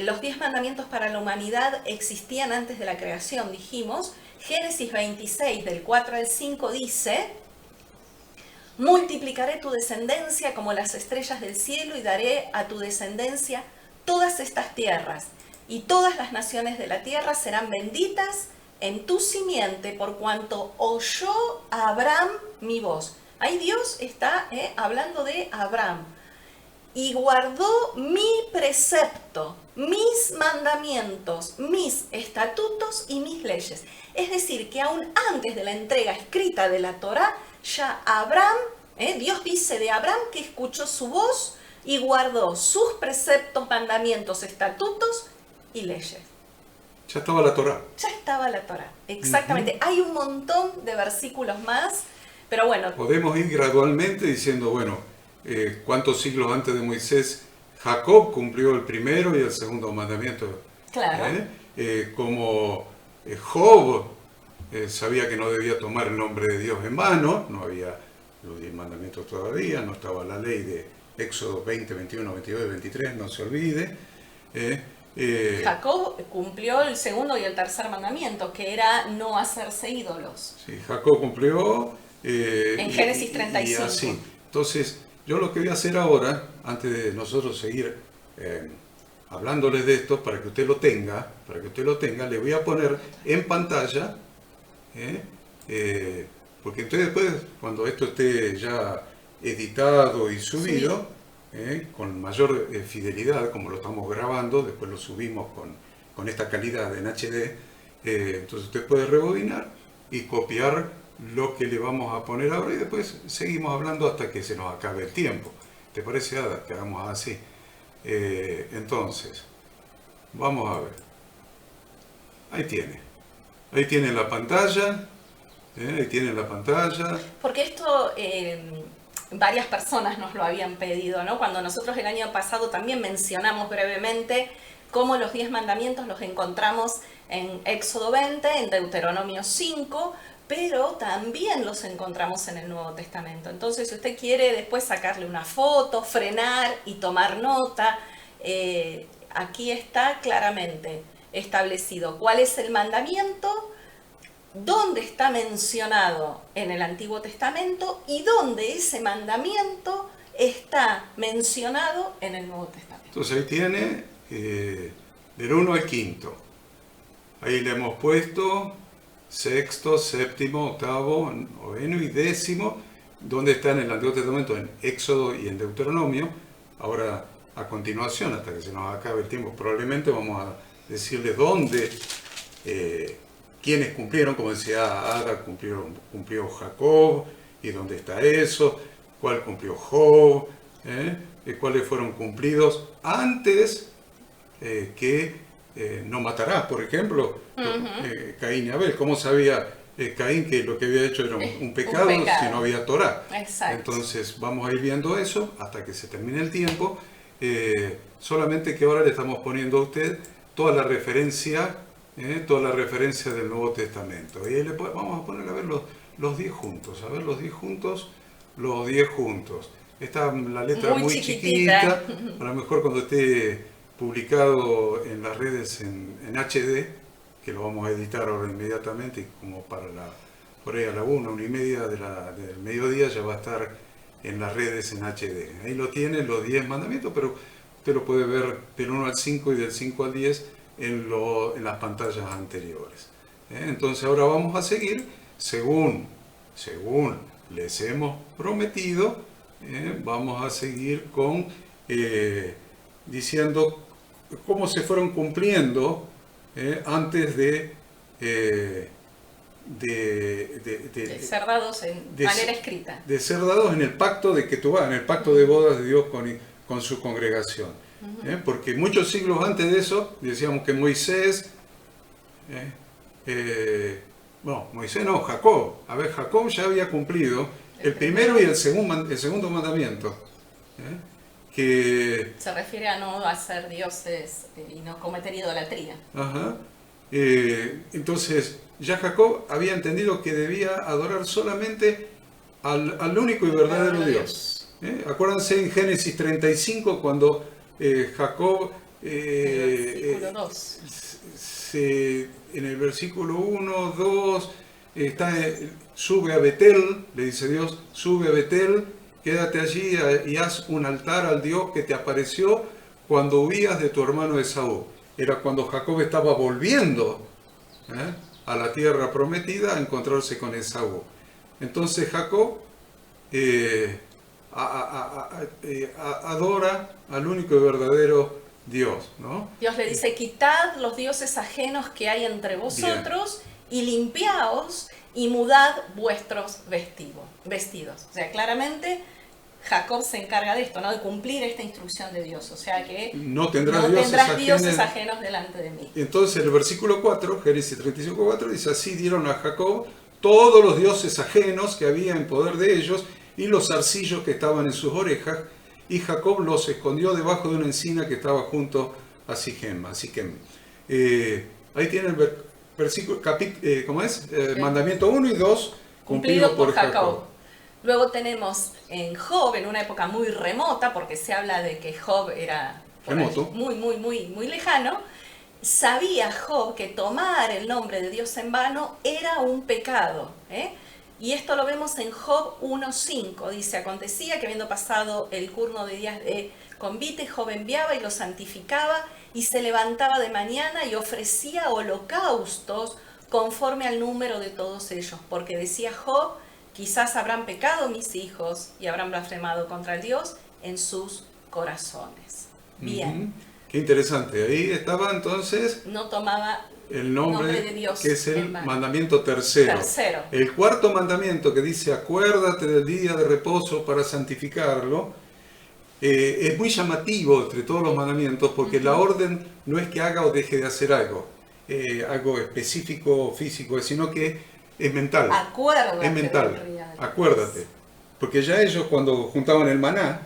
los 10 mandamientos para la humanidad existían antes de la creación, dijimos. Génesis 26, del 4 al 5 dice: multiplicaré tu descendencia como las estrellas del cielo y daré a tu descendencia todas estas tierras, y todas las naciones de la tierra serán benditas en tu simiente, por cuanto oyó a Abraham mi voz. Ahí Dios está hablando de Abraham. Y guardó mi precepto, mis mandamientos, mis estatutos y mis leyes. Es decir, que aún antes de la entrega escrita de la Torá, ya Abraham, Dios dice de Abraham que escuchó su voz y guardó sus preceptos, mandamientos, estatutos y leyes. Ya estaba la Torá. Ya estaba la Torá, exactamente. Hay un montón de versículos más, pero bueno. Podemos ir gradualmente diciendo, bueno, cuántos siglos antes de Moisés Jacob cumplió el primero y el segundo mandamiento. Claro. Como Job sabía que no debía tomar el nombre de Dios en vano, no había los 10 mandamientos todavía, no estaba la ley de Éxodo 20, 21, 22 y 23, no se olvide. Jacob cumplió el segundo y el tercer mandamiento, que era no hacerse ídolos. Sí, Jacob cumplió. En Génesis 35. Y así. Entonces, yo lo que voy a hacer ahora, antes de nosotros seguir hablándoles de esto, para que usted lo tenga, le voy a poner en pantalla, porque entonces después, cuando esto esté ya editado y subido, con mayor fidelidad, como lo estamos grabando, después lo subimos con esta calidad en HD, entonces usted puede rebobinar y copiar lo que le vamos a poner ahora y después seguimos hablando hasta que se nos acabe el tiempo. ¿Te parece, Ada, que hagamos así? Entonces, vamos a ver. Ahí tiene la pantalla. Ahí tiene la pantalla. Porque esto varias personas nos lo habían pedido, ¿no? Cuando nosotros el año pasado también mencionamos brevemente cómo los 10 mandamientos los encontramos en Éxodo 20, en Deuteronomio 5, pero también los encontramos en el Nuevo Testamento. Entonces, si usted quiere después sacarle una foto, frenar y tomar nota, aquí está claramente establecido cuál es el mandamiento, dónde está mencionado en el Antiguo Testamento y dónde ese mandamiento está mencionado en el Nuevo Testamento. Entonces ahí tiene del 1 al 5. Ahí le hemos puesto sexto, séptimo, octavo, noveno y décimo, donde está en el Antiguo Testamento, en Éxodo y en Deuteronomio. Ahora, a continuación, hasta que se nos acabe el tiempo, probablemente vamos a decirle dónde, quiénes cumplieron, como decía Ada, cumplió Jacob, y dónde está eso, cuál cumplió Job, cuáles fueron cumplidos antes que no matarás, por ejemplo, Caín y Abel. ¿Cómo sabía Caín que lo que había hecho era un pecado si no había Torá? Exacto. Entonces vamos a ir viendo eso hasta que se termine el tiempo. solamente que ahora le estamos poniendo a usted toda la referencia del Nuevo Testamento. Y ahí vamos a poner a ver los 10 juntos, los 10 juntos. Está la letra muy chiquita, a lo mejor cuando esté publicado en las redes en HD, que lo vamos a editar ahora inmediatamente, como para por ahí a la 1:30 del mediodía ya va a estar en las redes en HD. Ahí lo tiene, los 10 mandamientos, pero usted lo puede ver del 1 al 5 y del 5 al 10 en las pantallas anteriores. Entonces ahora vamos a seguir según les hemos prometido. Vamos a seguir con diciendo cómo se fueron cumpliendo antes de ser dados en manera escrita. De ser dados en el pacto de Ketubá, en el pacto de bodas de Dios con su congregación. Porque muchos siglos antes de eso decíamos que Moisés, Moisés no, Jacob. A ver, Jacob ya había cumplido el primero y el segundo mandamiento. Que se refiere a no hacer dioses y no cometer idolatría. Ajá. Entonces, ya Jacob había entendido que debía adorar solamente al único y verdadero Dios. Acuérdense en Génesis 35 cuando Jacob versículo 2. En el versículo 1, 2 sube a Betel, le dice Dios, sube a Betel, quédate allí y haz un altar al Dios que te apareció cuando huías de tu hermano Esaú. Era cuando Jacob estaba volviendo a la tierra prometida a encontrarse con Esaú. Entonces Jacob adora al único y verdadero Dios, ¿no? Dios le dice, quitad los dioses ajenos que hay entre vosotros. Bien. Y limpiaos y mudad vuestros vestidos. O sea, claramente Jacob se encarga de esto, ¿no? De cumplir esta instrucción de Dios. O sea que no tendrás dioses ajenos delante de mí. Entonces el versículo 4, Génesis 35:4, dice, así dieron a Jacob todos los dioses ajenos que había en poder de ellos y los zarcillos que estaban en sus orejas, y Jacob los escondió debajo de una encina que estaba junto a Sichem. Ahí tienen el versículo, mandamiento 1 y 2, cumplido por Jacob. Luego tenemos en Job, en una época muy remota, porque se habla de que Job era muy lejano, sabía Job que tomar el nombre de Dios en vano era un pecado. Y esto lo vemos en Job 1:5. Dice, acontecía que habiendo pasado el curno de días de convite, Job enviaba y lo santificaba, y se levantaba de mañana y ofrecía holocaustos conforme al número de todos ellos. Porque decía Job, quizás habrán pecado mis hijos y habrán blasfemado contra el Dios en sus corazones. Bien. Qué interesante. Ahí estaba entonces... No tomaba el nombre de Dios, que es el mandamiento tercero. El cuarto mandamiento que dice, acuérdate del día de reposo para santificarlo, es muy llamativo entre todos los mandamientos, porque la orden no es que haga o deje de hacer algo específico o físico, sino que es mental. Acuérdate. Es mental. Acuérdate. Porque ya ellos cuando juntaban el maná,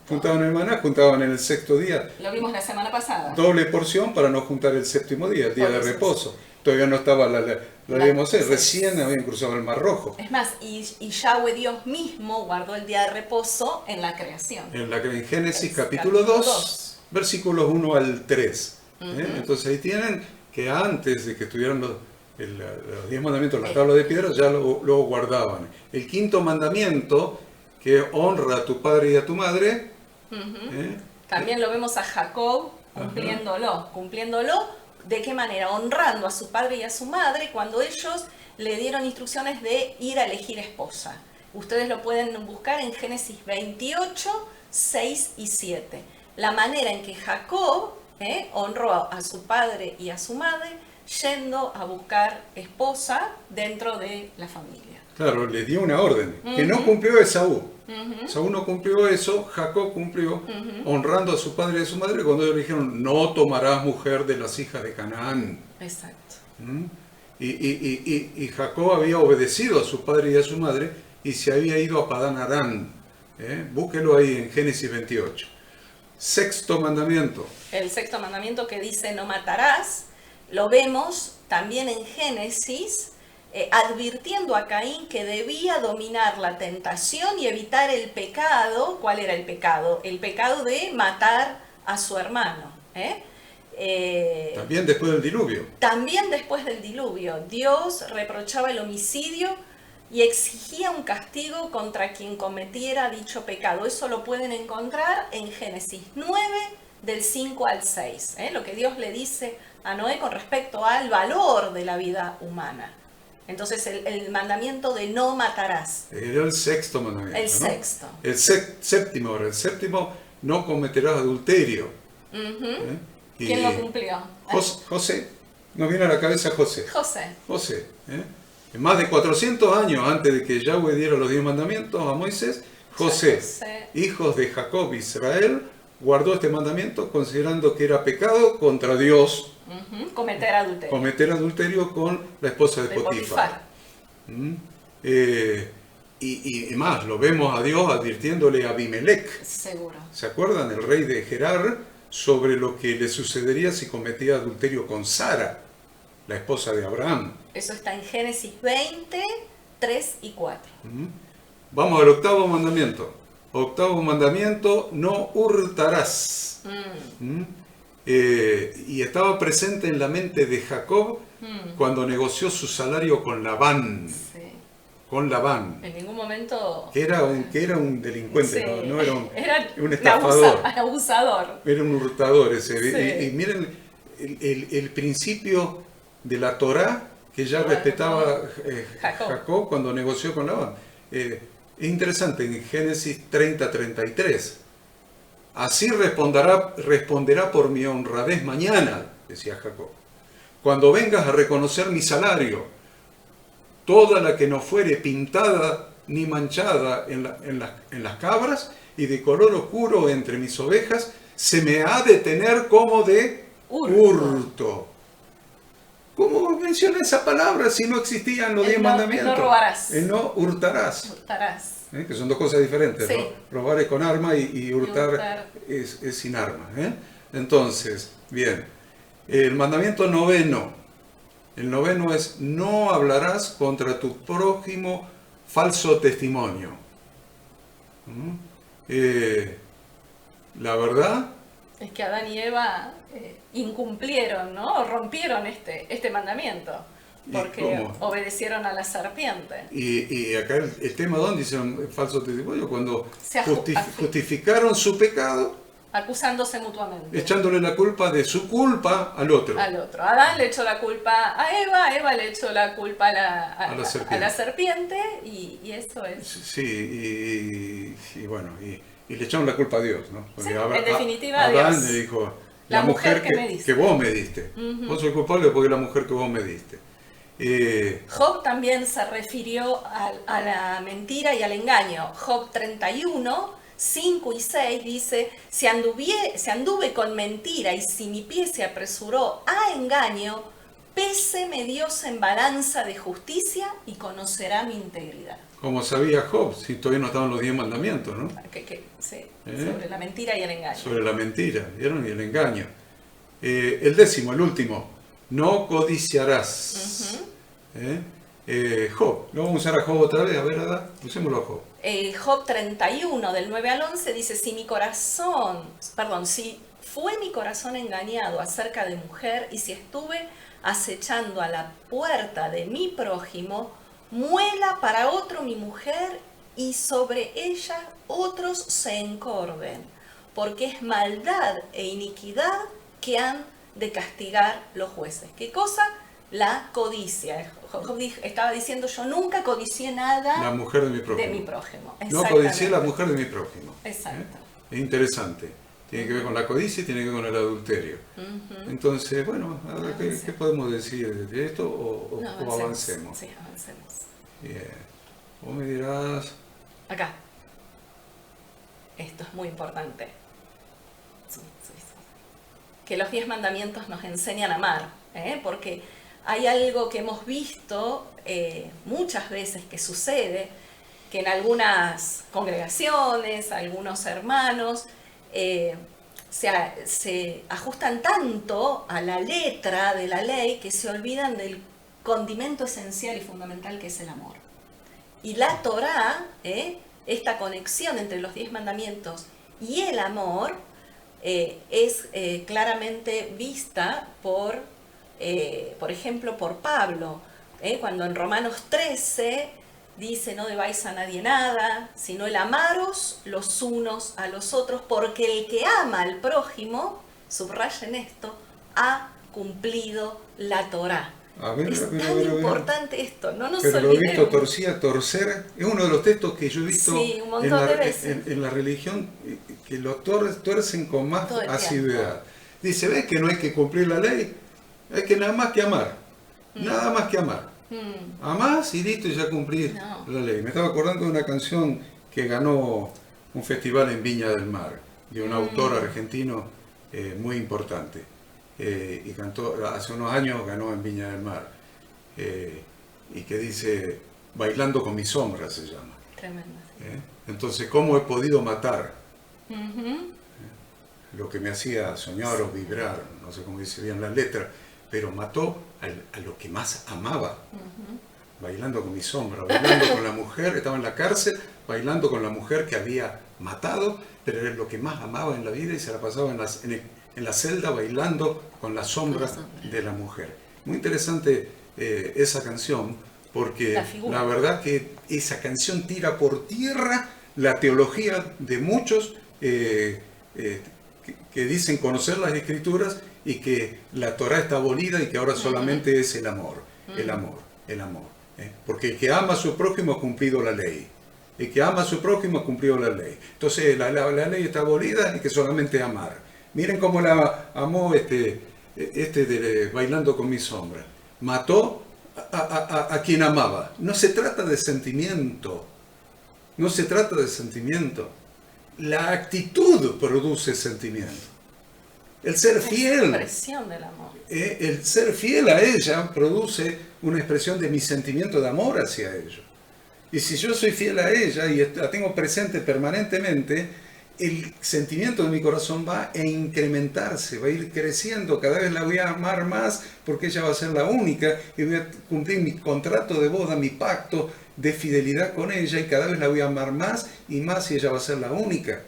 juntaban en el sexto día. Lo vimos la semana pasada. Doble porción para no juntar el séptimo día, el día de reposo. Todavía no estaba la ley de Moisés, recién habían cruzado el Mar Rojo. Es más, y Yahweh Dios mismo guardó el día de reposo en la creación. En Génesis capítulo 2, versículos 1 al 3. Entonces ahí tienen que antes de que estuvieran los 10 mandamientos en la tabla de piedra, ya lo guardaban. El quinto mandamiento, que honra a tu padre y a tu madre. También lo vemos a Jacob cumpliéndolo. ¿De qué manera? Honrando a su padre y a su madre cuando ellos le dieron instrucciones de ir a elegir esposa. Ustedes lo pueden buscar en Génesis 28, 6 y 7. La manera en que Jacob honró a su padre y a su madre yendo a buscar esposa dentro de la familia. Claro, le dio una orden, que no cumplió Esaú. Esaú no cumplió eso, Jacob cumplió, honrando a su padre y a su madre cuando ellos le dijeron, no tomarás mujer de las hijas de Canaán. Exacto. Y Jacob había obedecido a su padre y a su madre y se había ido a Padán Arán. Búsquelo ahí en Génesis 28. sexto mandamiento. El sexto mandamiento que dice no matarás, lo vemos también en Génesis, advirtiendo a Caín que debía dominar la tentación y evitar el pecado. ¿Cuál era el pecado? El pecado de matar a su hermano. También después del diluvio. También después del diluvio, Dios reprochaba el homicidio y exigía un castigo contra quien cometiera dicho pecado. Eso lo pueden encontrar en Génesis 9, del 5 al 6. Lo que Dios le dice a Noé con respecto al valor de la vida humana. Entonces el mandamiento de no matarás. Era el sexto mandamiento. El sexto. El séptimo, ahora el séptimo, no cometerás adulterio. ¿Quién lo cumplió? José. Nos viene a la cabeza José. José. Más de 400 años antes de que Yahweh diera los 10 mandamientos a Moisés, José, hijos de Jacob, Israel, guardó este mandamiento considerando que era pecado contra Dios cometer adulterio. Cometer adulterio con la esposa de Potifar. Y más, lo vemos a Dios advirtiéndole a Abimelech. Seguro. ¿Se acuerdan? El rey de Gerar, sobre lo que le sucedería si cometía adulterio con Sara, la esposa de Abraham. Eso está en Génesis 20, 3 y 4. Vamos al octavo mandamiento. Octavo mandamiento, no hurtarás. Y estaba presente en la mente de Jacob cuando negoció su salario con Labán. Sí. Con Labán. En ningún momento... Que era un delincuente, sí. no era era un estafador. Abusador. Era un hurtador ese. Sí. Y miren el principio de la Torá que ya respetaba Jacob cuando negoció con Labán. Es interesante, en Génesis 30:33. Así responderá por mi honradez mañana, decía Jacob, cuando vengas a reconocer mi salario, toda la que no fuere pintada ni manchada en las cabras y de color oscuro entre mis ovejas, se me ha de tener como de hurto. ¿Cómo menciona esa palabra si no existían los 10 mandamientos? No robarás. No hurtarás. Que son dos cosas diferentes. Sí. ¿No? Robar es con arma y hurtar es sin arma. Entonces, bien, el mandamiento noveno. El noveno es: no hablarás contra tu prójimo falso testimonio. La verdad es que Adán y Eva incumplieron, ¿no? Rompieron este mandamiento. Porque obedecieron a la serpiente. Y acá el tema, ¿dónde hicieron falso testimonio? Cuando justificaron su pecado, acusándose mutuamente, echándole la culpa de su culpa al otro. Adán le echó la culpa a Eva le echó la culpa a la serpiente, y eso es. Sí, y bueno, y le echaron la culpa a Dios, ¿no? Sí, en definitiva, Adán Dios. le dijo: la mujer que vos me diste. Vos sos culpable porque es la mujer que vos me diste. Job también se refirió a la mentira y al engaño. Job 31, 5 y 6 dice: si anduve con mentira y si mi pie se apresuró a engaño, péseme Dios en balanza de justicia y conocerá mi integridad. Como sabía Job, si todavía no estaban los 10 mandamientos, ¿no? Sí, sobre la mentira y el engaño. Sobre la mentira, ¿vieron? Y el engaño. El décimo, el último: no codiciarás. Job, lo vamos a usar a Job otra vez, a ver, Ada, usémoslo a Job. Job 31, del 9 al 11, dice: si fue mi corazón engañado acerca de mujer, y si estuve acechando a la puerta de mi prójimo, muela para otro mi mujer, y sobre ella otros se encorven, porque es maldad e iniquidad que han de castigar los jueces. ¿Qué cosa? La codicia. Job estaba diciendo: yo nunca codicié nada la mujer de mi prójimo. No codicié la mujer de mi prójimo. Exacto. Es interesante. Tiene que ver con la codicia y tiene que ver con el adulterio. Entonces, bueno, a ver, ¿qué podemos decir de esto o avancemos? Sí, avancemos. Bien. Vos me dirás... Acá. Esto es muy importante. Que los 10 mandamientos nos enseñan a amar, porque hay algo que hemos visto muchas veces que sucede, que en algunas congregaciones, algunos hermanos se ajustan tanto a la letra de la ley que se olvidan del condimento esencial y fundamental que es el amor. Y la Torá, esta conexión entre los 10 mandamientos y el amor, es claramente vista por ejemplo, por Pablo, cuando en Romanos 13 dice: no debáis a nadie nada, sino el amaros los unos a los otros, porque el que ama al prójimo, subrayen esto, ha cumplido la Torá. Es tan importante esto, no nos olvidemos. Pero lo he visto torcer, es uno de los textos que yo he visto en la religión, que lo tuercen con más asiduidad. Dice: ¿ves que no hay que cumplir la ley? Hay que nada más que amar, nada más que amar. Amás y listo, y ya cumplís la ley. Me estaba acordando de una canción que ganó un festival en Viña del Mar, de un autor argentino muy importante. Y cantó, hace unos años ganó en Viña del Mar. Y que dice: bailando con mi sombra se llama. Tremendo. Entonces, ¿cómo he podido matar lo que me hacía soñar o vibrar? No sé cómo dice bien la letra, pero mató a lo que más amaba. Bailando con mi sombra, bailando con la mujer, estaba en la cárcel, bailando con la mujer que había matado, pero era lo que más amaba en la vida, y se la pasaba en la celda bailando con la sombra de la mujer. Muy interesante esa canción, porque la verdad que esa canción tira por tierra la teología de muchos que dicen conocer las Escrituras y que la Torá está abolida y que ahora solamente es el amor, el amor, el amor. Porque el que ama a su prójimo ha cumplido la ley. El que ama a su prójimo ha cumplido la ley. Entonces la ley está abolida y que solamente amar. Miren cómo la amó de bailando con mi sombra. Mató a quien amaba. No se trata de sentimiento. No se trata de sentimiento. La actitud produce sentimiento. El ser fiel, expresión del amor. El ser fiel a ella produce una expresión de mi sentimiento de amor hacia ella. Y si yo soy fiel a ella y la tengo presente permanentemente, el sentimiento de mi corazón va a incrementarse, va a ir creciendo. Cada vez la voy a amar más porque ella va a ser la única y voy a cumplir mi contrato de boda, mi pacto de fidelidad con ella, y cada vez la voy a amar más y más, y ella va a ser la única.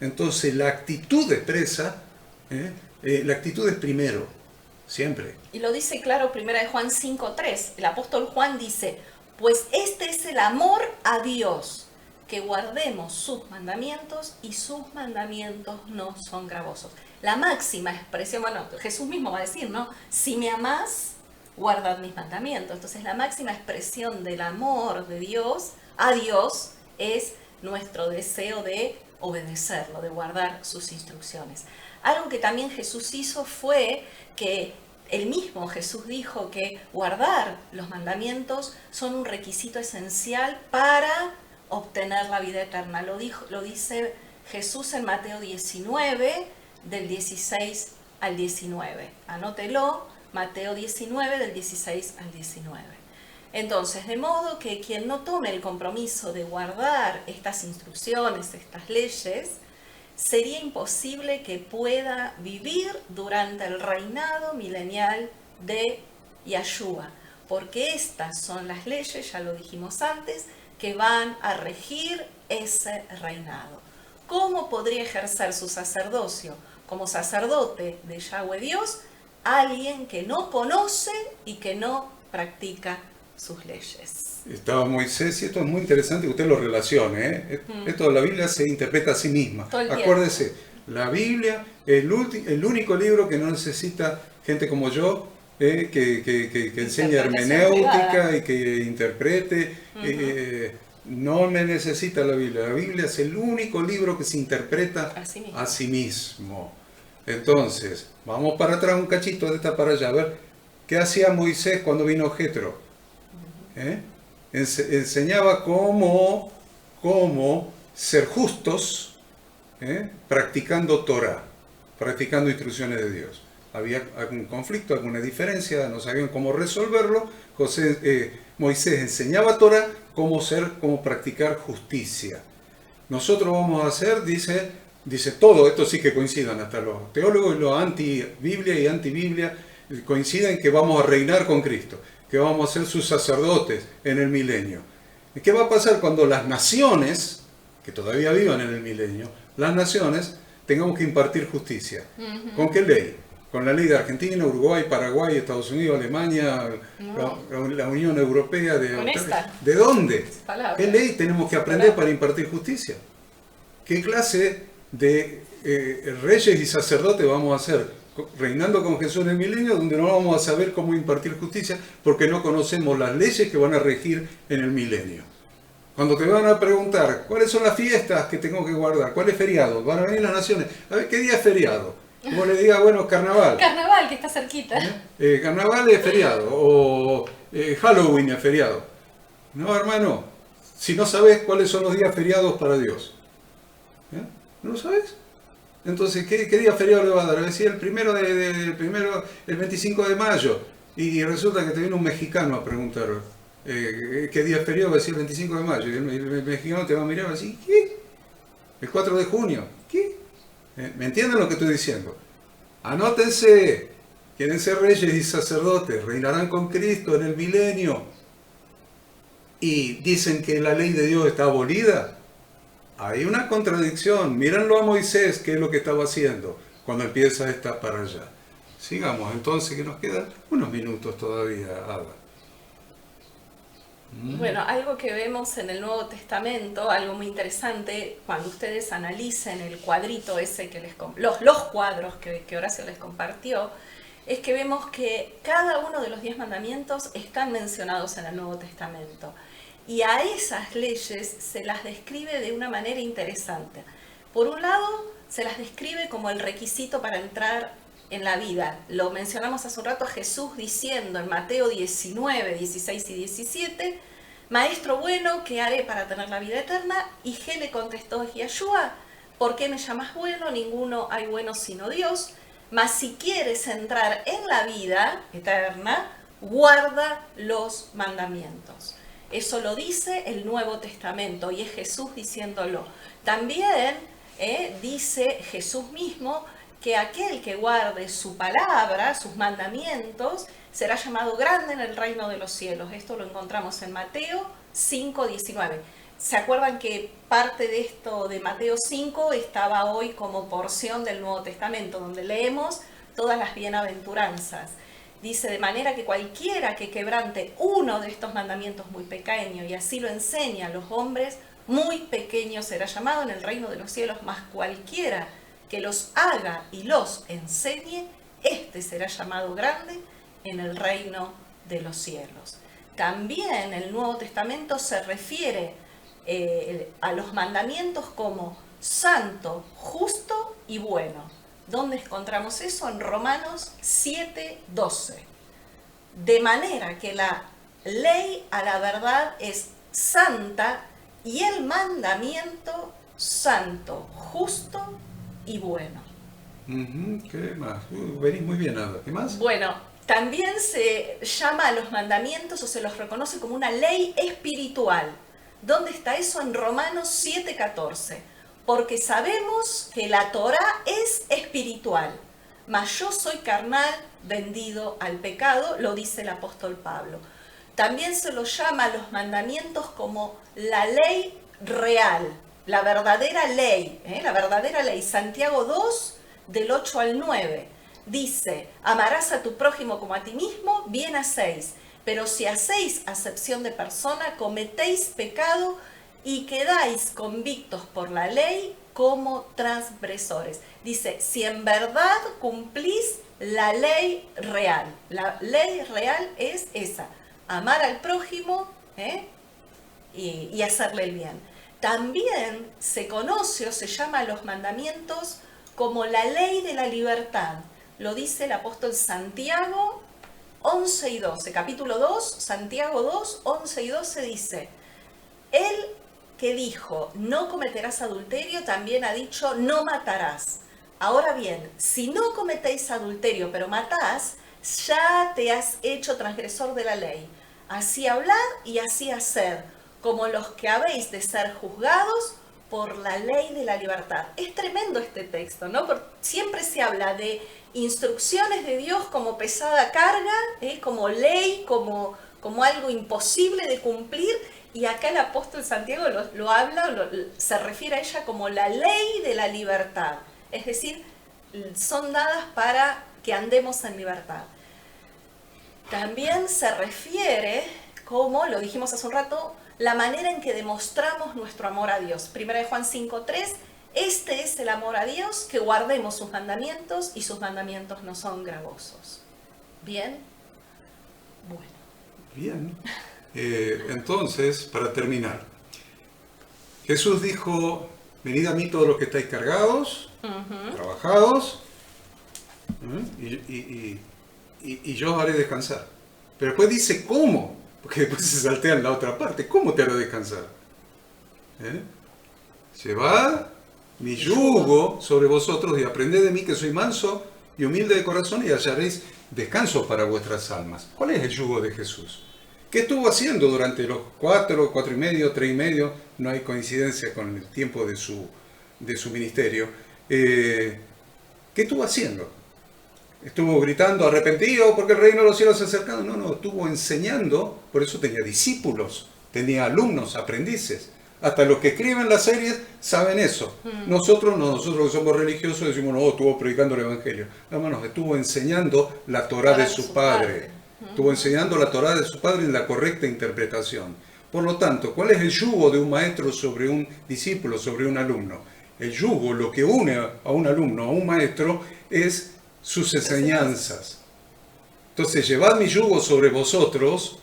Entonces la actitud expresa, la actitud es primero, siempre. Y lo dice claro 1 Juan 5:3. El apóstol Juan dice: pues este es el amor a Dios, que guardemos sus mandamientos, y sus mandamientos no son gravosos. La máxima expresión, bueno, Jesús mismo va a decir, ¿no? Si me amás, guardad mis mandamientos. Entonces la máxima expresión del amor de Dios a Dios es nuestro deseo de obedecerlo, de guardar sus instrucciones. Algo que también Jesús hizo fue que el mismo Jesús dijo que guardar los mandamientos son un requisito esencial para obtener la vida eterna. Lo dice Jesús en Mateo 19, del 16 al 19. Anótelo, Mateo 19, del 16 al 19. Entonces, de modo que quien no tome el compromiso de guardar estas instrucciones, estas leyes, sería imposible que pueda vivir durante el reinado milenial de Yahshua, porque estas son las leyes, ya lo dijimos antes, que van a regir ese reinado. ¿Cómo podría ejercer su sacerdocio como sacerdote de Yahweh Dios alguien que no conoce y que no practica sus leyes? Estaba Moisés, y esto es muy interesante que usted lo relacione. Esto de la Biblia se interpreta a sí misma. Acuérdese, la Biblia es el único libro que no necesita gente como yo, que enseñe hermenéutica y que interprete. No me necesita la Biblia. La Biblia es el único libro que se interpreta a sí mismo. Entonces, vamos para atrás un cachito de esta para allá. A ver, ¿qué hacía Moisés cuando vino Jetro? Enseñaba cómo ser justos, practicando Torah, practicando instrucciones de Dios. Había algún conflicto, alguna diferencia, no sabían cómo resolverlo. Moisés enseñaba Torah, cómo practicar justicia. Nosotros vamos a hacer, dice, dice todo, esto sí que coincidan, hasta los teólogos y los anti-Biblia y anti-Biblia coinciden que vamos a reinar con Cristo, que vamos a ser sus sacerdotes en el milenio. ¿Y qué va a pasar cuando las naciones, que todavía vivan en el milenio, las naciones tengamos que impartir justicia? ¿Con qué ley? Con la ley de Argentina, Uruguay, Paraguay, Estados Unidos, Alemania, la Unión Europea, ¿de dónde? ¿Qué ley tenemos que aprender para impartir justicia? ¿Qué clase de reyes y sacerdotes vamos a ser? Reinando con Jesús en el milenio, donde no vamos a saber cómo impartir justicia porque no conocemos las leyes que van a regir en el milenio. Cuando te van a preguntar cuáles son las fiestas que tengo que guardar, cuál es feriado, van a venir las naciones, a ver qué día es feriado. Como le diga, bueno, carnaval. Carnaval, que está cerquita. Carnaval es feriado, o Halloween es feriado. No, hermano, si no sabes cuáles son los días feriados para Dios. ¿No lo sabes? Entonces, ¿qué día feriado le va a dar? Decía el 25 de mayo. Y resulta que te viene un mexicano a preguntar qué día feriado va a decir el 25 de mayo. Y el mexicano te va a mirar y va a decir, ¿qué? El 4 de junio. ¿Qué? ¿Me entienden lo que estoy diciendo? Anótense. Quieren ser reyes y sacerdotes. Reinarán con Cristo en el milenio. Y dicen que la ley de Dios está abolida. Hay una contradicción. Mírenlo a Moisés, qué es lo que estaba haciendo cuando empieza esta para allá. Sigamos entonces, que nos quedan unos minutos todavía, Ada. Bueno, algo que vemos en el Nuevo Testamento, algo muy interesante, cuando ustedes analicen el cuadrito ese que los cuadros que Horacio les compartió, es que vemos que cada uno de los 10 mandamientos están mencionados en el Nuevo Testamento. Y a esas leyes se las describe de una manera interesante. Por un lado, se las describe como el requisito para entrar en la vida. Lo mencionamos hace un rato a Jesús diciendo en Mateo 19, 16 y 17, Maestro bueno, ¿qué haré para tener la vida eterna? Y G le contestó a Yeshua, ¿por qué me llamas bueno? Ninguno hay bueno sino Dios. Mas si quieres entrar en la vida eterna, guarda los mandamientos. Eso lo dice el Nuevo Testamento y es Jesús diciéndolo. También dice Jesús mismo que aquel que guarde su palabra, sus mandamientos, será llamado grande en el reino de los cielos. Esto lo encontramos en Mateo 5, 19. ¿Se acuerdan que parte de esto de Mateo 5 estaba hoy como porción del Nuevo Testamento, donde leemos todas las bienaventuranzas? Dice, de manera que cualquiera que quebrante uno de estos mandamientos muy pequeño y así lo enseña a los hombres, muy pequeño será llamado en el reino de los cielos, mas cualquiera que los haga y los enseñe, este será llamado grande en el reino de los cielos. También el Nuevo Testamento se refiere a los mandamientos como santo, justo y bueno. ¿Dónde encontramos eso? En Romanos 7, 12. De manera que la ley a la verdad es santa y el mandamiento santo, justo y bueno. ¿Qué más? Venís muy bien, Ada. ¿Qué más? Bueno, también se llama a los mandamientos o se los reconoce como una ley espiritual. ¿Dónde está eso? En Romanos 7, 14. Porque sabemos que la Torá es espiritual, mas yo soy carnal, vendido al pecado, lo dice el apóstol Pablo. También se lo llama a los mandamientos como la ley real, la verdadera ley, la verdadera ley. Santiago 2, del 8 al 9, dice, amarás a tu prójimo como a ti mismo, bien hacéis, pero si hacéis acepción de persona, cometéis pecado y quedáis convictos por la ley como transgresores. Dice, si en verdad cumplís la ley real. La ley real es esa, amar al prójimo y hacerle el bien. También se conoce o se llama a los mandamientos como la ley de la libertad. Lo dice el apóstol Santiago 11 y 12, capítulo 2, Santiago 2, 11 y 12 dice, él que dijo, no cometerás adulterio, también ha dicho, no matarás. Ahora bien, si no cometéis adulterio, pero matás, ya te has hecho transgresor de la ley. Así hablad y así haced, como los que habéis de ser juzgados, por la ley de la libertad. Es tremendo este texto, ¿no? Porque siempre se habla de instrucciones de Dios como pesada carga, como ley, como algo imposible de cumplir, y acá el apóstol Santiago lo habla, se refiere a ella como la ley de la libertad. Es decir, son dadas para que andemos en libertad. También se refiere, como lo dijimos hace un rato, la manera en que demostramos nuestro amor a Dios. 1 Juan 5:3, este es el amor a Dios, que guardemos sus mandamientos, y sus mandamientos no son gravosos. ¿Bien? Bueno. Bien. Entonces, para terminar, Jesús dijo, venid a mí todos los que estáis cargados, trabajados, y yo os haré descansar. Pero después dice, ¿cómo? Porque después se saltea en la otra parte. ¿Cómo te haré descansar? Llevad mi yugo sobre vosotros y aprended de mí, que soy manso y humilde de corazón, y hallaréis descanso para vuestras almas. ¿Cuál es el yugo de Jesús? ¿Qué estuvo haciendo durante los 4 y medio, 3 y medio? No hay coincidencia con el tiempo de su ministerio. ¿Qué estuvo haciendo? ¿Estuvo gritando arrepentido porque el reino de los cielos se ha acercado? No, estuvo enseñando, por eso tenía discípulos, tenía alumnos, aprendices. Hasta los que escriben las series saben eso. Nosotros que somos religiosos decimos, no, estuvo predicando el Evangelio. Hermanos, estuvo enseñando la Torá de su padre. Estuvo enseñando la Torá de su padre en la correcta interpretación. Por lo tanto, ¿cuál es el yugo de un maestro sobre un discípulo, sobre un alumno? El yugo, lo que une a un alumno, a un maestro, es sus enseñanzas. Entonces, llevad mi yugo sobre vosotros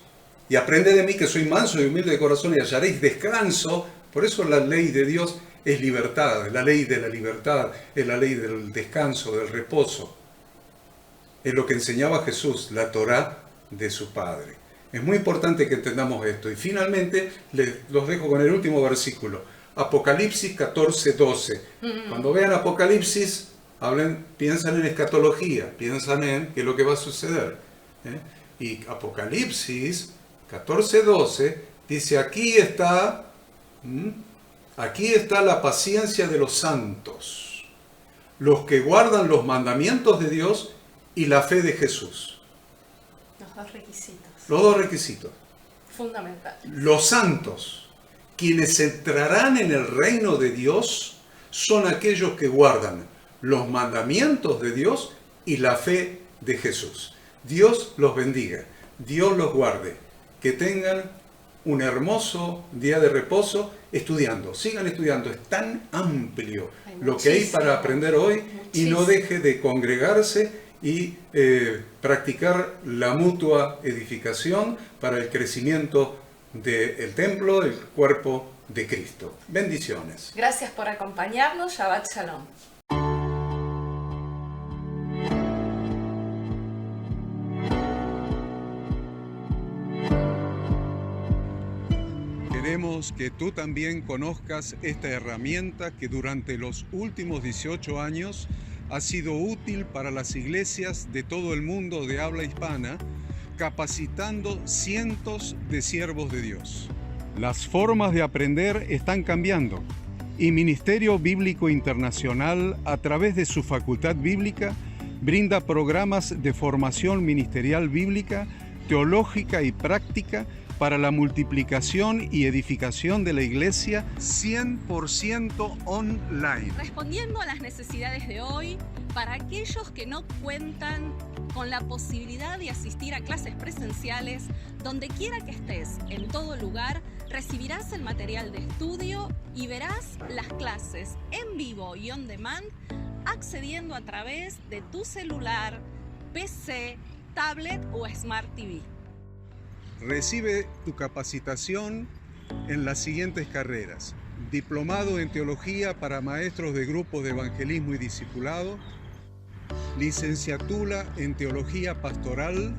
y aprended de mí, que soy manso y humilde de corazón, y hallaréis descanso. Por eso la ley de Dios es libertad, la ley de la libertad, es la ley del descanso, del reposo. Es lo que enseñaba Jesús, la Torá de su Padre. Es muy importante que entendamos esto. Y finalmente, los dejo con el último versículo. Apocalipsis 14:12. Cuando vean Apocalipsis, piensan en escatología, piensan en qué es lo que va a suceder. Y Apocalipsis 14:12 dice, aquí está la paciencia de los santos, los que guardan los mandamientos de Dios y la fe de Jesús. Los dos requisitos. Los dos requisitos. Fundamental. Los santos, quienes entrarán en el reino de Dios, son aquellos que guardan los mandamientos de Dios y la fe de Jesús. Dios los bendiga, Dios los guarde, que tengan un hermoso día de reposo estudiando. Sigan estudiando, es tan amplio lo que hay para aprender hoy, y no deje de congregarse y practicar la mutua edificación para el crecimiento del templo, del cuerpo de Cristo. Bendiciones. Gracias por acompañarnos. Shabbat Shalom. Queremos que tú también conozcas esta herramienta que durante los últimos 18 años ha sido útil para las iglesias de todo el mundo de habla hispana, capacitando cientos de siervos de Dios. Las formas de aprender están cambiando, y Ministerio Bíblico Internacional, a través de su Facultad Bíblica, brinda programas de formación ministerial bíblica, teológica y práctica para la multiplicación y edificación de la iglesia 100% online. Respondiendo a las necesidades de hoy, para aquellos que no cuentan con la posibilidad de asistir a clases presenciales, donde quiera que estés, en todo lugar, recibirás el material de estudio y verás las clases en vivo y on demand, accediendo a través de tu celular, PC, tablet o Smart TV. Recibe tu capacitación en las siguientes carreras: diplomado en teología para maestros de grupos de evangelismo y discipulado, licenciatura en teología pastoral,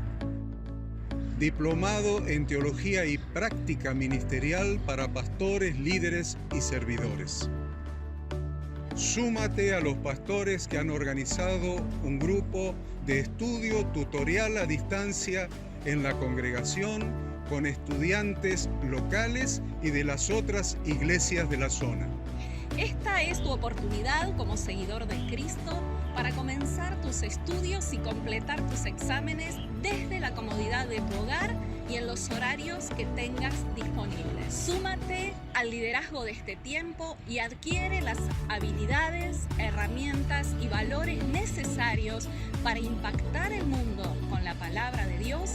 diplomado en teología y práctica ministerial para pastores, líderes y servidores. Súmate a los pastores que han organizado un grupo de estudio tutorial a distancia en la congregación con estudiantes locales y de las otras iglesias de la zona. Esta es tu oportunidad como seguidor de Cristo para comenzar tus estudios y completar tus exámenes desde la comodidad de tu hogar y en los horarios que tengas disponibles. Súmate al liderazgo de este tiempo y adquiere las habilidades, herramientas y valores necesarios para impactar el mundo con la palabra de Dios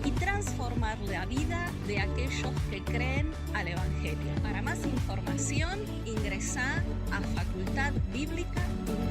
y transformar la vida de aquellos que creen al Evangelio. Para más información, ingresá a facultadbiblica.com.